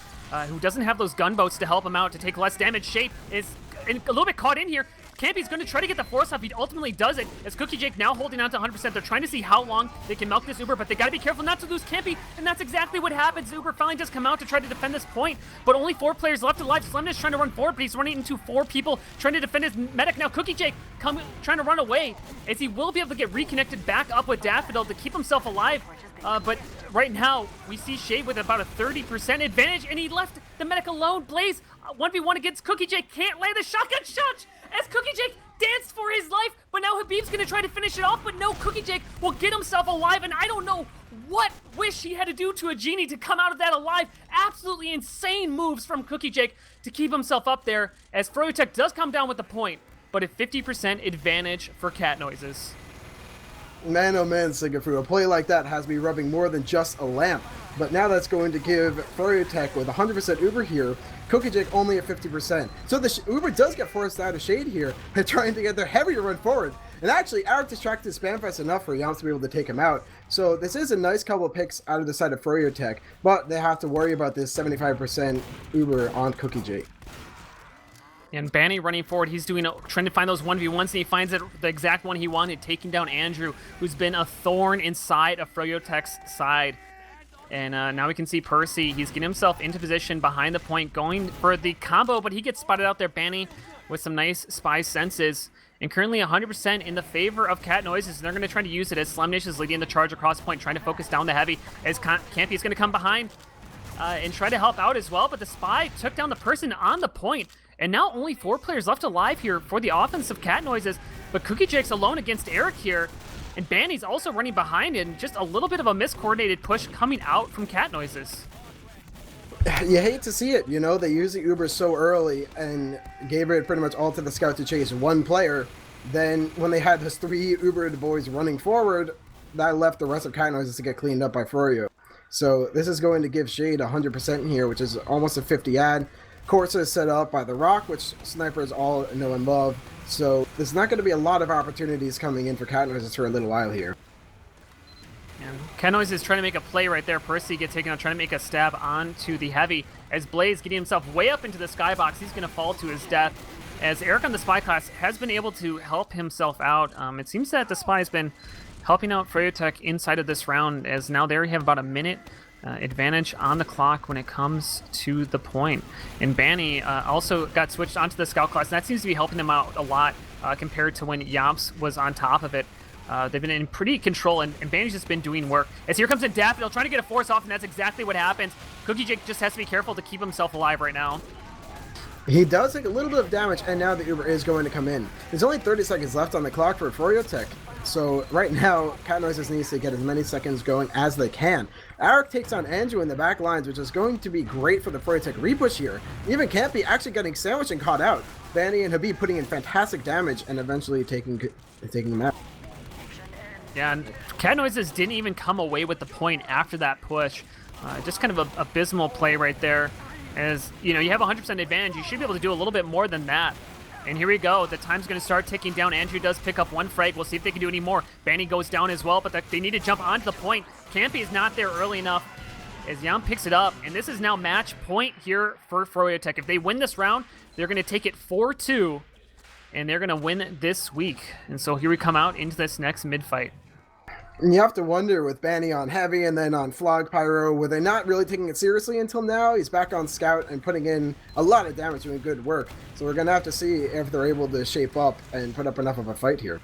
who doesn't have those gunboats to help him out to take less damage. Shape is a little bit caught in here. Campy's going to try to get the force off. He ultimately does it, as Cookie Jake now holding on to 100%. They're trying to see how long they can milk this Uber, but they got to be careful not to lose Campy, and that's exactly what happens. Uber finally does come out to try to defend this point, but only 4 players left alive. Slemnish trying to run forward, but he's running into 4 people trying to defend his medic. Now Cookie Jake trying to run away, as he will be able to get reconnected back up with Daffodil to keep himself alive. But right now, we see Shade with about a 30% advantage, and he left the medic alone. Blaze, 1v1 against Cookie Jake, can't land the shotgun shot, as Cookie Jake danced for his life, but now Habib's gonna try to finish it off, but no, Cookie Jake will get himself alive, and I don't know what wish he had to do to a genie to come out of that alive. Absolutely insane moves from Cookie Jake to keep himself up there, as Froyotech does come down with the point, but a 50% advantage for Cat Noises. Man, oh man, sigafoo, a play like that has me rubbing more than just a lamp. But now that's going to give Froyotech with 100% Uber here, Cookie Jake only at 50%. So the Uber does get forced out of Shade here, and trying to get their heavy to run forward. And actually, Eric distracted Spamfest enough for Yomps to be able to take him out. So this is a nice couple of picks out of the side of Froyotech, but they have to worry about this 75% Uber on Cookie Jake. And Banny running forward, he's trying to find those 1v1s, and he finds the exact one he wanted, taking down Andrew, who's been a thorn inside of Froyotech's side. And now we can see Percy, he's getting himself into position behind the point, going for the combo, but he gets spotted out there, Banny, with some nice spy senses. And currently 100% in the favor of Cat Noises, and they're going to try to use it as Slemnish is leading the charge across point, trying to focus down the heavy, as Campy is going to come behind and try to help out as well, but the spy took down the person on the point, And now only 4 players left alive here for the offensive Cat Noises, but Cookie Jake's alone against Eric here. And Banny's also running behind it, and just a little bit of a miscoordinated push coming out from Cat Noises. You hate to see it, you know, they used the Uber so early and gave it pretty much all to the scout to chase one player. Then when they had those 3 Ubered boys running forward, that left the rest of Cat Noises to get cleaned up by Froyo. So this is going to give Shade 100% here, which is almost a 50 ad. Corsa is set up by the Rock, which snipers all know and love. So there's not going to be a lot of opportunities coming in for Cat Noises for a little while here. And Cat Noise is trying to make a play right there. Percy gets taken out, trying to make a stab onto the Heavy. As Blaze getting himself way up into the skybox, he's going to fall to his death. As Eric on the Spy class has been able to help himself out. It seems that the Spy has been helping out Froyotech inside of this round, as now they have about a minute advantage on the clock when it comes to the point. And Banny also got switched onto the Scout class, and that seems to be helping them out a lot compared to when Yomps was on top of it. They've been in pretty control, and Banny's just been doing work. As here comes in Daffodil, trying to get a force off, and that's exactly what happens. Cookie Jake just has to be careful to keep himself alive right now. He does take a little bit of damage, and now the Uber is going to come in. There's only 30 seconds left on the clock for Froyotech. So right now, Cat Noises needs to get as many seconds going as they can. Arik takes on Andrew in the back lines, which is going to be great for the Froyotech repush here. Even Campy actually getting sandwiched and caught out. Banny and Habib putting in fantastic damage and eventually taking them out. Yeah, and Cat Noises didn't even come away with the point after that push. Just kind of a abysmal play right there. As, you know, you have 100% advantage, you should be able to do a little bit more than that. And here we go. The time's going to start ticking down. Andrew does pick up 1 frag. We'll see if they can do any more. Banny goes down as well, but they need to jump onto the point. Campy is not there early enough as Yam picks it up. And this is now match point here for Froyotech. If they win this round, they're going to take it 4-2, and they're going to win this week. And so here we come out into this next mid-fight. And you have to wonder, with Banny on Heavy and then on Flog Pyro, were they not really taking it seriously until now? He's back on Scout and putting in a lot of damage, doing good work. So we're going to have to see if they're able to shape up and put up enough of a fight here.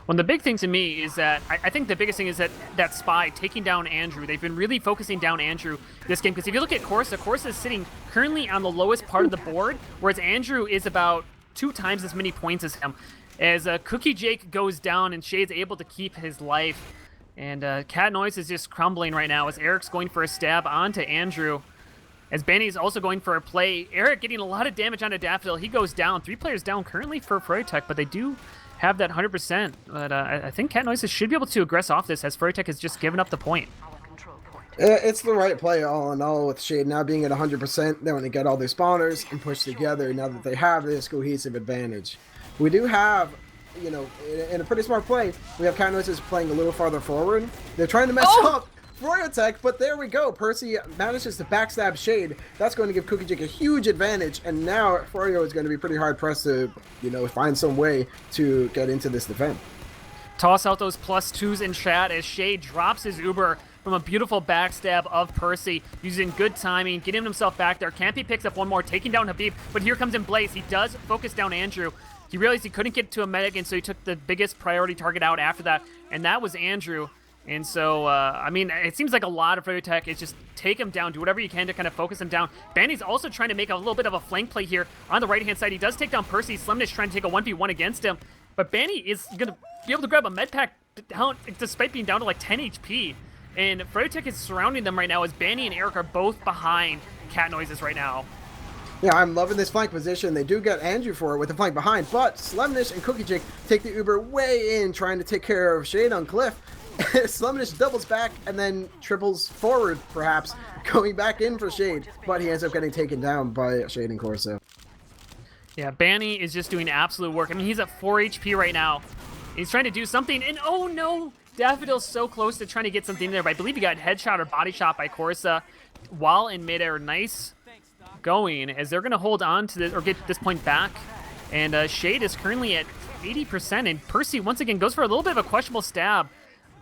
Well, the big thing to me is that I think the biggest thing is that Spy taking down Andrew. They've been really focusing down Andrew this game, because if you look at Corsa is sitting currently on the lowest part of the board, whereas Andrew is about 2 times as many points as him. As Cookie Jake goes down and Shade's able to keep his life. And Cat Noise is just crumbling right now as Eric's going for a stab onto Andrew. As Banny's also going for a play. Eric getting a lot of damage onto Daffodil. He goes down. 3 players down currently for Froyotech, but they do have that 100%. But I think Cat Noises should be able to aggress off this, as Froyotech has just given up the point. It's the right play all in all, with Shade now being at 100%. They want to get all their spawners and push together now that they have this cohesive advantage. We do have, you know, in a pretty smart play, we have Cat Noises playing a little farther forward. They're trying to mess up Froyotech, but there we go. Percy manages to backstab Shade. That's going to give Cookie Jake a huge advantage, and now Froyo is going to be pretty hard pressed to, you know, find some way to get into this event. Toss out those +2s in chat as Shade drops his Uber from a beautiful backstab of Percy, using good timing, getting himself back there. Campy picks up 1 more, taking down Habib, but here comes in Blaze. He does focus down Andrew. He realized he couldn't get to a medic, and so he took the biggest priority target out after that, and that was Andrew. And so, I mean, it seems like a lot of Froyotech is just take him down, do whatever you can to kind of focus him down. Banny's also trying to make a little bit of a flank play here on the right-hand side. He does take down Percy. Slimnish trying to take a 1v1 against him, but Banny is going to be able to grab a med pack down, despite being down to like 10 HP. And Froyotech is surrounding them right now as Banny and Eric are both behind Cat Noises right now. Yeah, I'm loving this flank position. They do get Andrew for it with the flank behind, but Slemnish and Cookie Jake take the Uber way in, trying to take care of Shade on Cliff. Slemnish doubles back and then triples forward, perhaps, going back in for Shade, but he ends up getting taken down by Shade and Corso. Yeah, Banny is just doing absolute work. I mean, he's at 4 HP right now. He's trying to do something, and oh no! Daffodil's so close to trying to get something there, but I believe he got headshot or body shot by Corsa while in midair. Nice going, as they're going to hold on to this, or get this point back. And Shade is currently at 80%, and Percy once again goes for a little bit of a questionable stab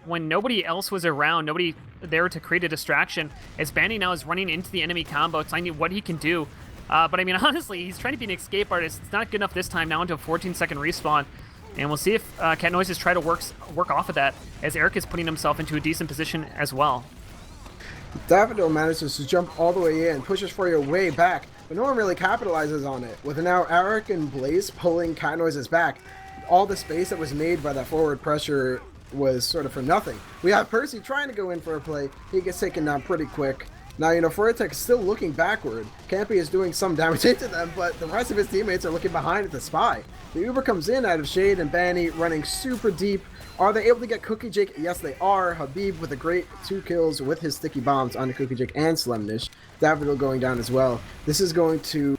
when nobody else was around, nobody there to create a distraction, as Banny now is running into the enemy combo, finding what he can do. But I mean, honestly, he's trying to be an escape artist. It's not good enough this time, now into a 14-second respawn. And we'll see if Cat Noises try to work off of that, as Eric is putting himself into a decent position as well. Daffodil manages to jump all the way in, pushes Froyo way back, but no one really capitalizes on it. With now Eric and Blaze pulling Cat Noises back, all the space that was made by that forward pressure was sort of for nothing. We have Percy trying to go in for a play. He gets taken down pretty quick. Now, Froyotech is still looking backward. Campy is doing some damage into them, but the rest of his teammates are looking behind at the spy. The Uber comes in out of Shade and Banny running super deep. Are they able to get Cookie Jake? Yes, they are. Habib with a great 2 kills with his sticky bombs on Cookie Jake and Slemnish. Davido going down as well. This is going to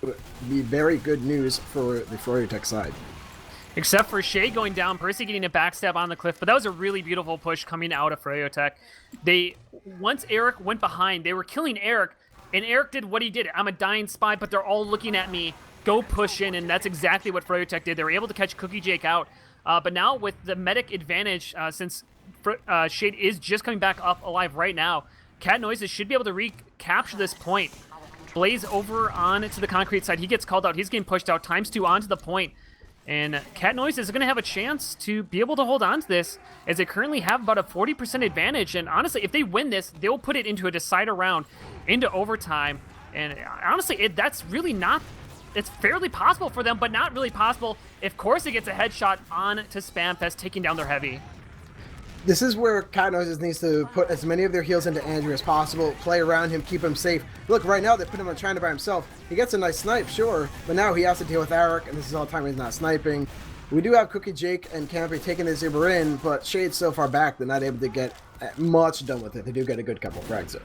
be very good news for the Froyotech side. Except for Shade going down, Percy getting a backstab on the cliff, but that was a really beautiful push coming out of Froyotech. Once Eric went behind, they were killing Eric, and Eric did what he did. I'm a dying spy, but they're all looking at me. Go push in, and that's exactly what Froyotech did. They were able to catch Cookie Jake out. But now with the medic advantage, since Shade is just coming back up alive right now, Cat Noises should be able to recapture this point. Blaze over on to the concrete side. He gets called out. He's getting pushed out. ×2 onto the point. And Cat Noises is going to have a chance to be able to hold on to this, as they currently have about a 40% advantage. And honestly, if they win this, they'll put it into a decider round, into overtime. And honestly, that's really not... It's fairly possible for them, but not really possible if Corsa gets a headshot on to Spamfest, taking down their heavy. This is where Cat Noises needs to put as many of their heals into Andrew as possible, play around him, keep him safe. Look, right now they put him on China by himself. He gets a nice snipe, sure, but now he has to deal with Eric, and this is all the time he's not sniping. We do have Cookie Jake and Campy taking this Uber in, but Shade's so far back they're not able to get much done with it. They do get a good couple frags though.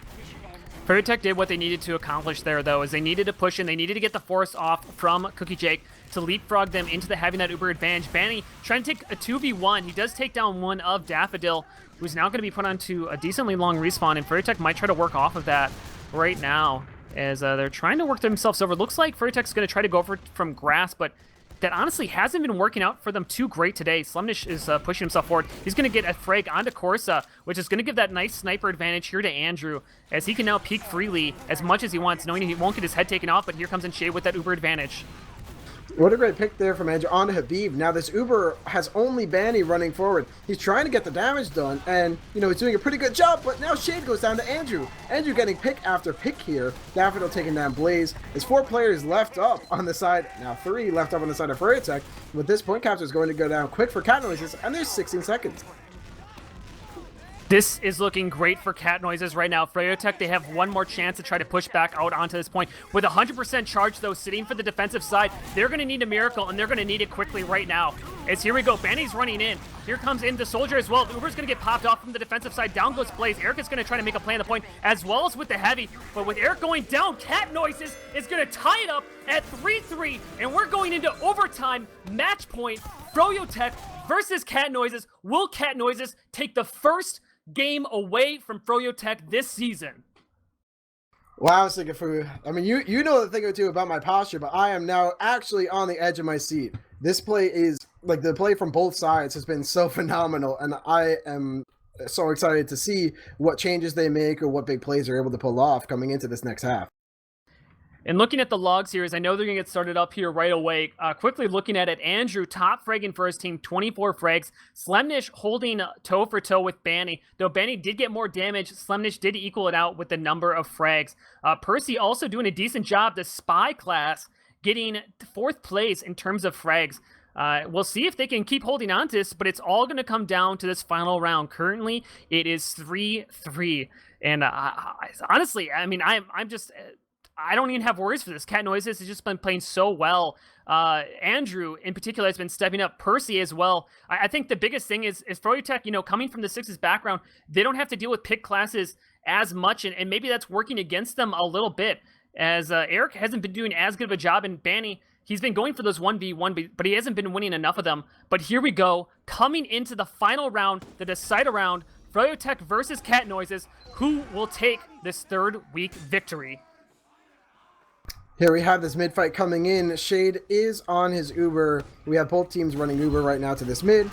Froyotech did what they needed to accomplish there, though, is they needed to push in. They needed to get the force off from Cookie Jake to leapfrog them into having that Uber advantage. Banny trying to take a 2v1. He does take down one of Daffodil, who's now going to be put onto a decently long respawn, and Froyotech might try to work off of that right now, as they're trying to work themselves over. Looks like Froyotech's going to try to go for from grass, but that honestly hasn't been working out for them too great today. Slemnish is pushing himself forward. He's going to get a frag onto Corsa, which is going to give that nice sniper advantage here to Andrew, as he can now peek freely as much as he wants, knowing he won't get his head taken off, but here comes in Shade with that Uber advantage. What a great pick there from Andrew on to Habib. Now this Uber has only Banny running forward. He's trying to get the damage done, and he's doing a pretty good job, but now Shade goes down to Andrew. Andrew getting pick after pick here. Daffodil taking down Blaze. There's 4 players left up on the side, now 3 left up on the side of Froyotech. With this point capture is going to go down quick for Cat Noises, and there's 16 seconds. This is looking great for Cat Noises right now. Froyotech, they have one more chance to try to push back out onto this point. With 100% charge, though, sitting for the defensive side, they're going to need a miracle, and they're going to need it quickly right now. As here we go, Banny's running in. Here comes in the Soldier as well. Uber's going to get popped off from the defensive side. Down goes Blaze. Eric is going to try to make a play on the point, as well as with the heavy. But with Eric going down, Cat Noises is going to tie it up at 3-3, and we're going into overtime. Match point, Froyotech versus Cat Noises. Will Cat Noises take the first game away from Froyotech this season? Wow, sigafoo. I mean, you know the thing or two about my posture, but I am now actually on the edge of my seat. This play is, like, the play from both sides has been so phenomenal, and I am so excited to see what changes they make or what big plays they're able to pull off coming into this next half. And looking at the logs here, as I know they're going to get started up here right away. Quickly looking at it, Andrew, top fragging for his team, 24 frags. Slemnish holding toe for toe with Banny. Though Banny did get more damage, Slemnish did equal it out with the number of frags. Percy also doing a decent job. The Spy class getting 4th place in terms of frags. We'll see if they can keep holding on to this, but it's all going to come down to this final round. Currently, it is 3-3. And honestly, I mean, I'm just... I don't even have words for this. Cat Noises has just been playing so well. Andrew, in particular, has been stepping up. Percy as well. I think the biggest thing is Froyotech, coming from the Sixes background, they don't have to deal with pick classes as much, and maybe that's working against them a little bit, as Eric hasn't been doing as good of a job, and Banny, he's been going for those 1v1, but he hasn't been winning enough of them. But here we go, coming into the final round, the decider round, Froyotech versus Cat Noises. Who will take this 3rd week victory? Here we have this mid fight coming in. Shade is on his Uber. We have both teams running Uber right now to this mid.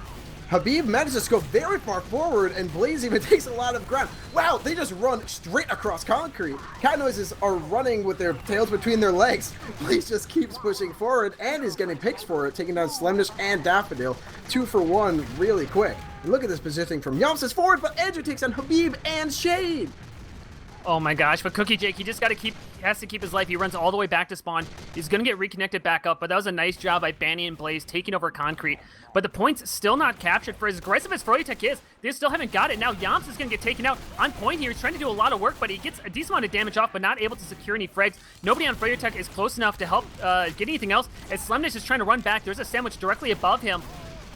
Habib manages to go very far forward, and Blaze even takes a lot of ground. Wow, they just run straight across concrete. Cat Noises are running with their tails between their legs. Blaze just keeps pushing forward and is getting picks for it, taking down Slemnish and Daffodil. 2 for 1 really quick. And look at this positioning from Yomps is forward, but Andrew takes on Habib and Shade. Oh my gosh, but Cookie Jake, he just has to keep his life. He runs all the way back to spawn. He's going to get reconnected back up, but that was a nice job by Banny and Blaze taking over Concrete. But the point's still not captured. For as aggressive as Froyotech is, they still haven't got it. Now Yamps is going to get taken out on point here. He's trying to do a lot of work, but he gets a decent amount of damage off, but not able to secure any frags. Nobody on Froyotech is close enough to help get anything else, as Slemnish is trying to run back. There's a sandwich directly above him.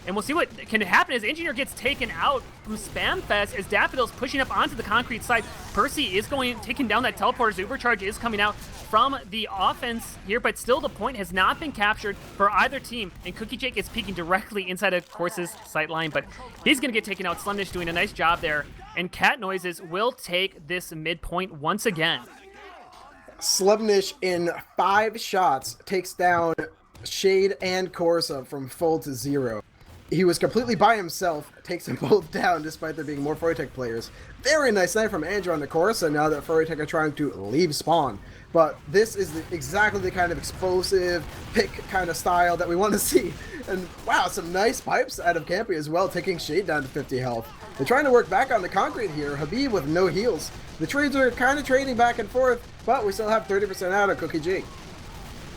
And we'll see what can happen as Engineer gets taken out from Spamfest as Daffodil's pushing up onto the concrete side. Percy is taking down that teleporter's Ubercharge is coming out from the offense here, but still the point has not been captured for either team. And Cookie Jake is peeking directly inside of Course's sight line, but he's going to get taken out. Slemnish doing a nice job there. And Cat Noises will take this midpoint once again. Slemnish in 5 shots takes down Shade and Corsa from full to 0. He was completely by himself, takes them both down despite there being more Froyotech players. Very nice night from Andrew on the Corsa now that Froyotech are trying to leave spawn. But this is exactly the kind of explosive, pick kind of style that we want to see. And wow, some nice pipes out of Campy as well, taking Shade down to 50 health. They're trying to work back on the concrete here. Habib with no heals. The trades are kind of trading back and forth, but we still have 30% out of Cookie Jake.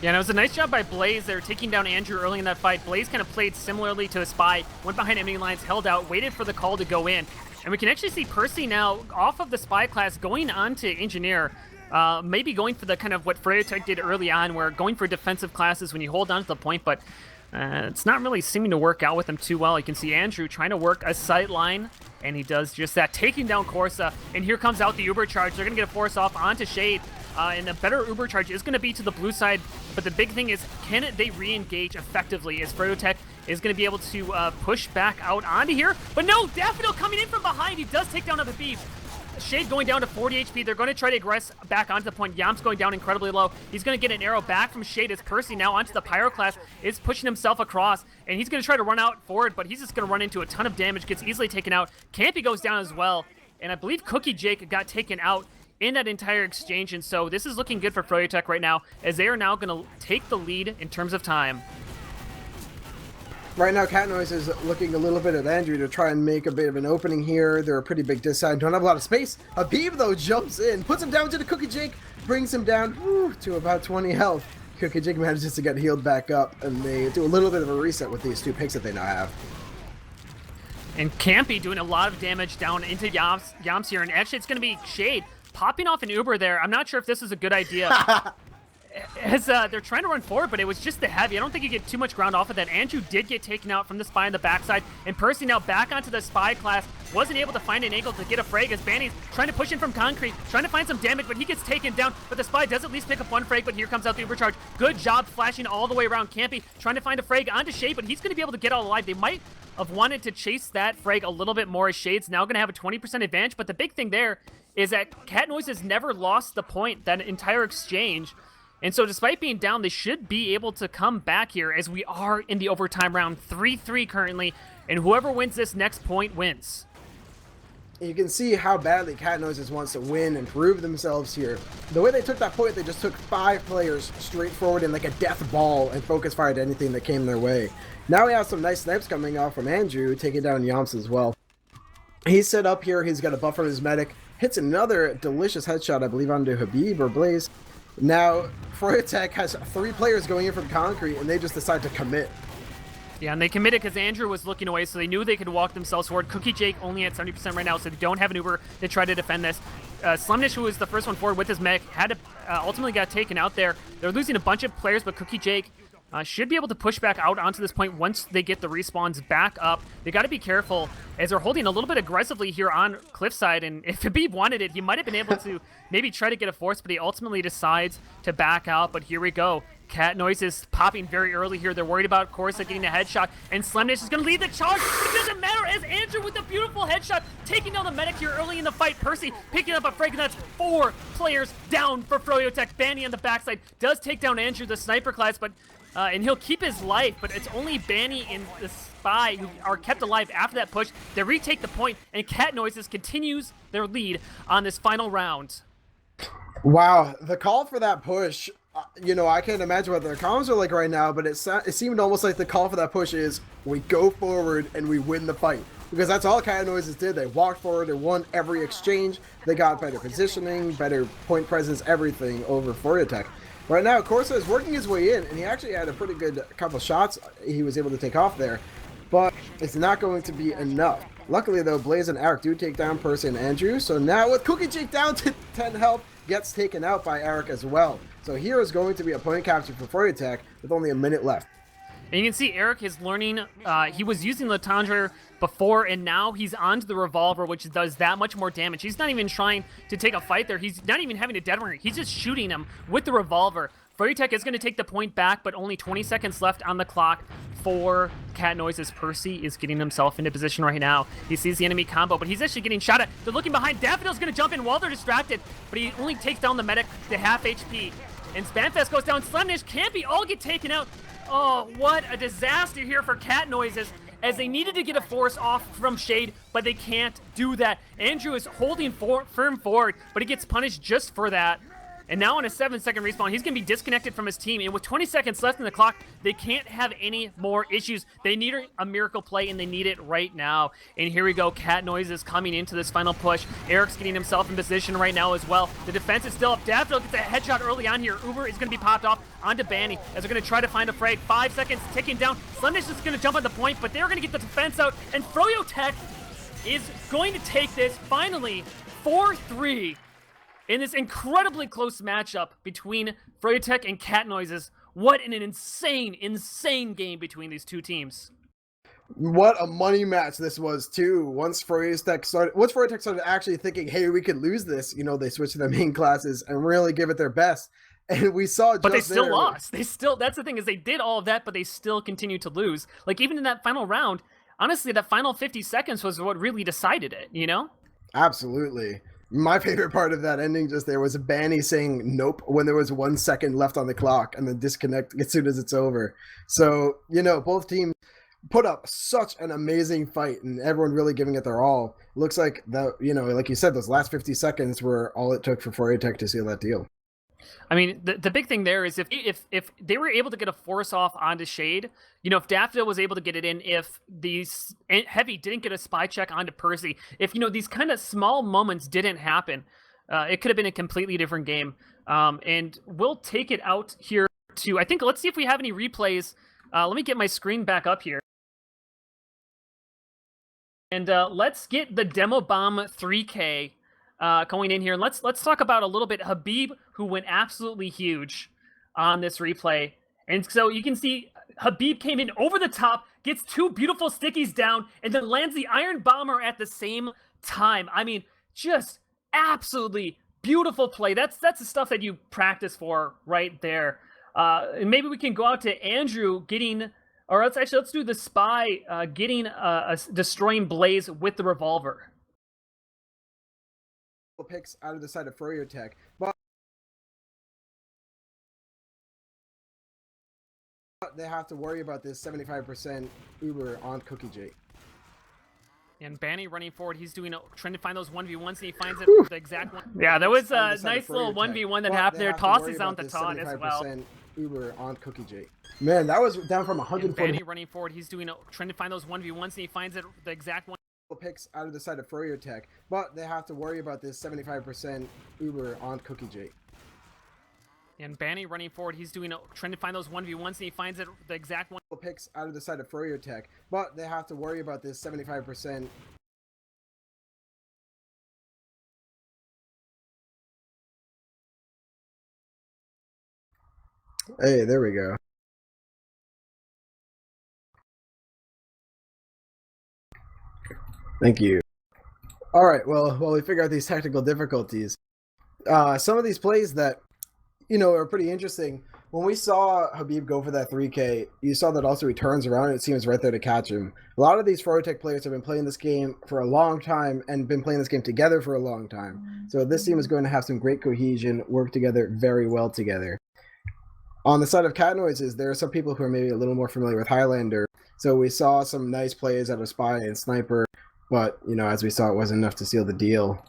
Yeah, and it was a nice job by Blaze there, taking down Andrew early in that fight. Blaze kind of played similarly to a Spy, went behind enemy lines, held out, waited for the call to go in. And we can actually see Percy now off of the Spy class going on to Engineer, maybe going for the kind of what Froyotech did early on, where going for defensive classes when you hold on to the point, but it's not really seeming to work out with him too well. You can see Andrew trying to work a sight line, and he does just that, taking down Corsa. And here comes out the Uber charge. They're going to get a force off onto Shade. And a better Uber charge is going to be to the blue side, but the big thing is, can they re-engage effectively, as Froyotech is going to be able to push back out onto here. But no, Daffodil coming in from behind. He does take down a Habib. Shade going down to 40 HP. They're going to try to aggress back onto the point. Yamps going down incredibly low. He's going to get an arrow back from Shade as Percy now onto the Pyro class is pushing himself across, and he's going to try to run out forward, but he's just going to run into a ton of damage, gets easily taken out. Campy goes down as well, and I believe Cookie Jake got taken out in that entire exchange, and so this is looking good for Froyotech right now, as they are now going to take the lead in terms of time. Right now, Cat Noise is looking a little bit at Andrew to try and make a bit of an opening here. They're a pretty big diss side, don't have a lot of space. Habib, though, jumps in, puts him down to the Cookie Jake, brings him down to about 20 health. Cookie Jake manages to get healed back up, and they do a little bit of a reset with these 2 picks that they now have. And Campy doing a lot of damage down into Yamps here, and actually it's going to be Shade popping off an Uber there. I'm not sure if this is a good idea. As they're trying to run forward, but it was just the heavy. I don't think you get too much ground off of that. Andrew did get taken out from the Spy on the backside, and Percy now back onto the Spy class. Wasn't able to find an angle to get a frag as Banny's trying to push in from concrete, trying to find some damage, but he gets taken down. But the Spy does at least pick up 1 frag, but here comes out the Ubercharge. Good job flashing all the way around Campy, trying to find a frag onto Shade, but he's going to be able to get out alive. They might have wanted to chase that frag a little bit more, as Shade's now going to have a 20% advantage, but the big thing there is that Cat Noise has never lost the point that entire exchange. And so despite being down, they should be able to come back here, as we are in the overtime round 3-3 currently, and whoever wins this next point wins. You can see how badly Cat Noises wants to win and prove themselves here. The way they took that point, they just took 5 players straight forward in like a death ball and focus fired anything that came their way. Now we have some nice snipes coming off from Andrew, taking down Yamps as well. He's set up here, he's got a buff from his medic, hits another delicious headshot, I believe, onto Habib or Blaze. Now, Froyotech has 3 players going in from concrete, and they just decide to commit. Yeah, and they committed because Andrew was looking away, so they knew they could walk themselves forward. Cookie Jake only at 70% right now, so they don't have an Uber to try to defend this. Slemnish, who was the first one forward with his mech, had to ultimately got taken out there. They're losing a bunch of players, but Cookie Jake should be able to push back out onto this point once they get the respawns back up. They got to be careful, as they're holding a little bit aggressively here on Cliffside, and if Habib wanted it, he might have been able to maybe try to get a force, but he ultimately decides to back out. But here we go. Cat Noise is popping very early here. They're worried about Corsa getting a headshot, and Slemnish is going to lead the charge. It doesn't matter, as Andrew with a beautiful headshot taking down the medic here early in the fight. Percy picking up a frag, and that's 4 players down for Froyotech. Banny on the backside does take down Andrew, the sniper class, but and he'll keep his life, but it's only Banny and the Spy who are kept alive after that push. They retake the point, and Cat Noises continues their lead on this final round. Wow, the call for that push, you know, I can't imagine what their comms are like right now, but it seemed almost like the call for that push is we go forward and we win the fight. Because that's all Cat Noises did. They walked forward, they won every exchange, they got better positioning, better point presence, everything over Froyotech. Right now, Corsa is working his way in, and he actually had a pretty good couple shots he was able to take off there. But it's not going to be enough. Luckily, though, Blaze and Eric do take down Percy and Andrew. So now with Cookie Jake down to 10 health, gets taken out by Eric as well. So here is going to be a point capture for Froyotech with only a minute left. And you can see Eric is learning. He was using the Tundra before, and now he's onto the revolver, which does that much more damage. He's not even trying to take a fight there. He's not even having a dead ringer. He's just shooting him with the revolver. Froyotech is going to take the point back, but only 20 seconds left on the clock for Cat Noises. Percy is getting himself into position right now. He sees the enemy combo, but he's actually getting shot at. They're looking behind. Daffodil's going to jump in while they're distracted, but he only takes down the medic to half HP. And Spamfest goes down. Slimnish, Campy all get taken out. Oh, what a disaster here for Cat Noises, as they needed to get a force off from Shade, but they can't do that. Andrew is holding firm forward, but he gets punished just for that. And now on a 7-second respawn, he's going to be disconnected from his team. And with 20 seconds left in the clock, they can't have any more issues. They need a miracle play, and they need it right now. And here we go. Cat Noises coming into this final push. Eric's getting himself in position right now as well. The defense is still up. Daffodil gets a headshot early on here. Uber is going to be popped off onto Banny as they're going to try to find a frag. 5 seconds ticking down. Slimnish is going to jump at the point, but they're going to get the defense out. And Froyotech is going to take this finally 4-3. In this incredibly close matchup between Froyotech and Cat Noises. What an insane, insane game between these two teams. What a money match this was, too. Once Froyotech started actually thinking, hey, we could lose this, you know, they switched to their main classes and really give it their best. And we saw just But they still lost. That's the thing, is they did all of that, but they still continued to lose. Like, even in that final round, honestly, that final 50 seconds was what really decided it, you know? Absolutely. My favorite part of that ending just there was Banny saying nope when there was 1 second left on the clock and then disconnect as soon as it's over. So, you know, both teams put up such an amazing fight and everyone really giving it their all. Looks like you know, like you said, those last 50 seconds were all it took for Froyotech to seal that deal. I mean, the big thing there is if they were able to get a force off onto Shade, you know, if Daffodil was able to get it in, if these Heavy didn't get a spy check onto Percy, if, you know, these kind of small moments didn't happen, it could have been a completely different game. And we'll take it out here to, I think, let's see if we have any replays. Let me get my screen back up here. And let's get the Demo Bomb 3K going in here. And let's talk about a little bit Habib, who went absolutely huge on this replay. And so you can see Habib came in over the top, gets 2 beautiful stickies down, and then lands the Iron Bomber at the same time. I mean, just absolutely beautiful play. That's the stuff that you practice for right there. And maybe we can go out to Andrew getting, or let's do the spy getting destroying Blaze with the revolver. Picks out of the side of Froyotech, but they have to worry about this 75% Uber on Cookie Jake. And Banny running forward, he's trying to find those 1v1s, and he finds it the exact one. Yeah, there was a nice little 1v1 that happened there. Tosses out the taunt as well. Uber on Cookie Jake. Man, that was down from 140. Banny running forward, he's trying to find those 1v1s, and he finds it the exact one. Picks out of the side of Froyotech, but they have to worry about this 75% Uber on Cookie Jake. And Banny running forward, he's trying to find those 1v1s, and he finds it the exact one. Picks out of the side of Froyotech, but they have to worry about this 75%. Hey, there we go. Thank you. All right, well, while we figure out these technical difficulties, some of these plays that, you know, are pretty interesting. When we saw Habib go for that 3K, you saw that also he turns around and it seems right there to catch him. A lot of these Froyotech players have been playing this game for a long time and been playing this game together for a long time. So this team is going to have some great cohesion, work together very well together. On the side of Cat Noises, there are some people who are maybe a little more familiar with Highlander. So we saw some nice plays out of Spy and Sniper, but, you know, as we saw, it wasn't enough to seal the deal.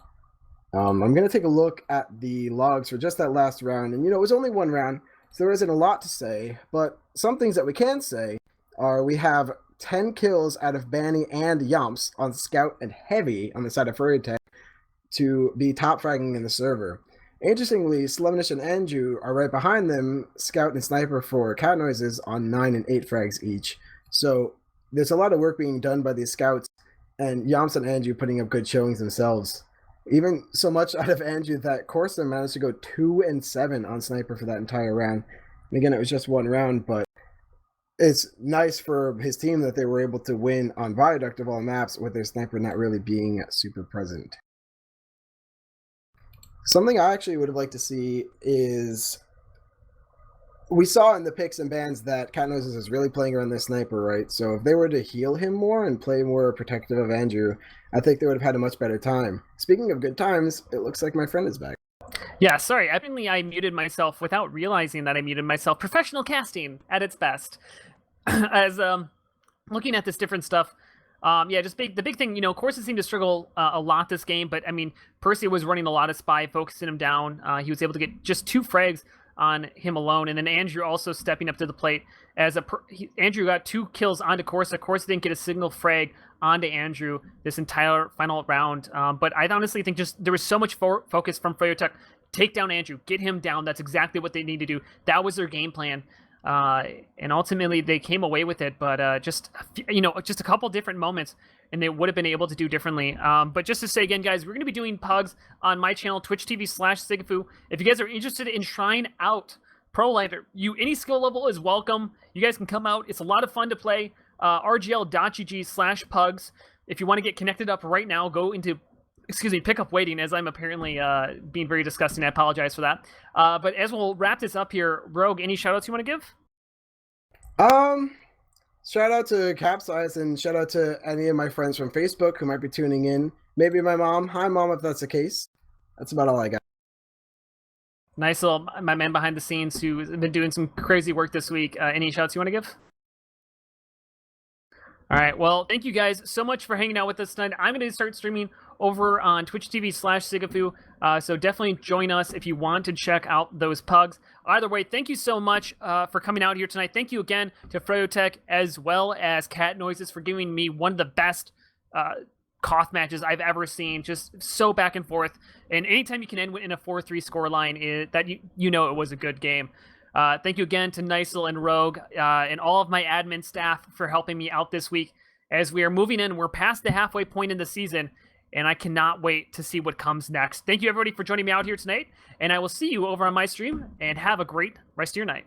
I'm going to take a look at the logs for just that last round. And, you know, it was only one round, So there isn't a lot to say, but some things that we can say are we have 10 kills out of Banny and Yumps on Scout and Heavy on the side of Froyotech to be top fragging in the server. Interestingly, Slumnish and Andrew are right behind them, Scout and Sniper for Cat Noises on 9 and 8 frags each. So there's a lot of work being done by these scouts, and Yams and Andrew putting up good showings themselves. Even so much out of Andrew that Corsa managed to go 2 and 7 on Sniper for that entire round. And again, it was just one round, but it's nice for his team that they were able to win on Viaduct of all maps with their Sniper not really being super present. Something I actually would have liked to see is we saw in the picks and bans that Cat Noses is really playing around their Sniper, right? So if they were to heal him more and play more protective of Andrew, I think they would have had a much better time. Speaking of good times, it looks like my friend is back. Yeah, sorry. Apparently, I muted myself without realizing that I muted myself. Professional casting at its best. As looking at this different stuff, yeah, just the big thing, Corsa seemed to struggle a lot this game, but I mean, Percy was running a lot of spy, focusing him down. He was able to get just 2 frags on him alone, and then Andrew also stepping up to the plate as Andrew got 2 kills onto Corsa. Corsa didn't get a single frag onto Andrew this entire final round, but I honestly think just there was so much focus from Froyotech. Take down Andrew, get him down. That's exactly what they need to do. That was their game plan. And ultimately they came away with it, but just a couple different moments and they would have been able to do differently. But just to say again, guys, we're going to be doing pugs on my channel, twitch.tv/sigafoo. If you guys are interested in trying out Prolander, any skill level is welcome. You guys can come out. It's a lot of fun to play. rgl.gg/pugs. If you want to get connected up right now, go into pickup waiting, as I'm apparently being very disgusting. I apologize for that. But as we'll wrap this up here, Rogue, any shoutouts you want to give? Shout out to Capsize and shout out to any of my friends from Facebook who might be tuning in. Maybe my mom. Hi, Mom, if that's the case. That's about all I got. Nice little, my man behind the scenes who's been doing some crazy work this week. Any shoutouts you want to give? All right, well, thank you guys so much for hanging out with us tonight. I'm going to start streaming over on twitch.tv/sigafoo, so definitely join us if you want to check out those pugs. Either way, thank you so much for coming out here tonight. Thank you again to Froyotech as well as Cat Noises for giving me one of the best Koth matches I've ever seen. Just so back and forth, and anytime you can end in a 4-3 scoreline, that you know it was a good game. Thank you again to Nicel and Rogue and all of my admin staff for helping me out this week. As we are moving in, we're past the halfway point in the season, and I cannot wait to see what comes next. Thank you, everybody, for joining me out here tonight, and I will see you over on my stream, and have a great rest of your night.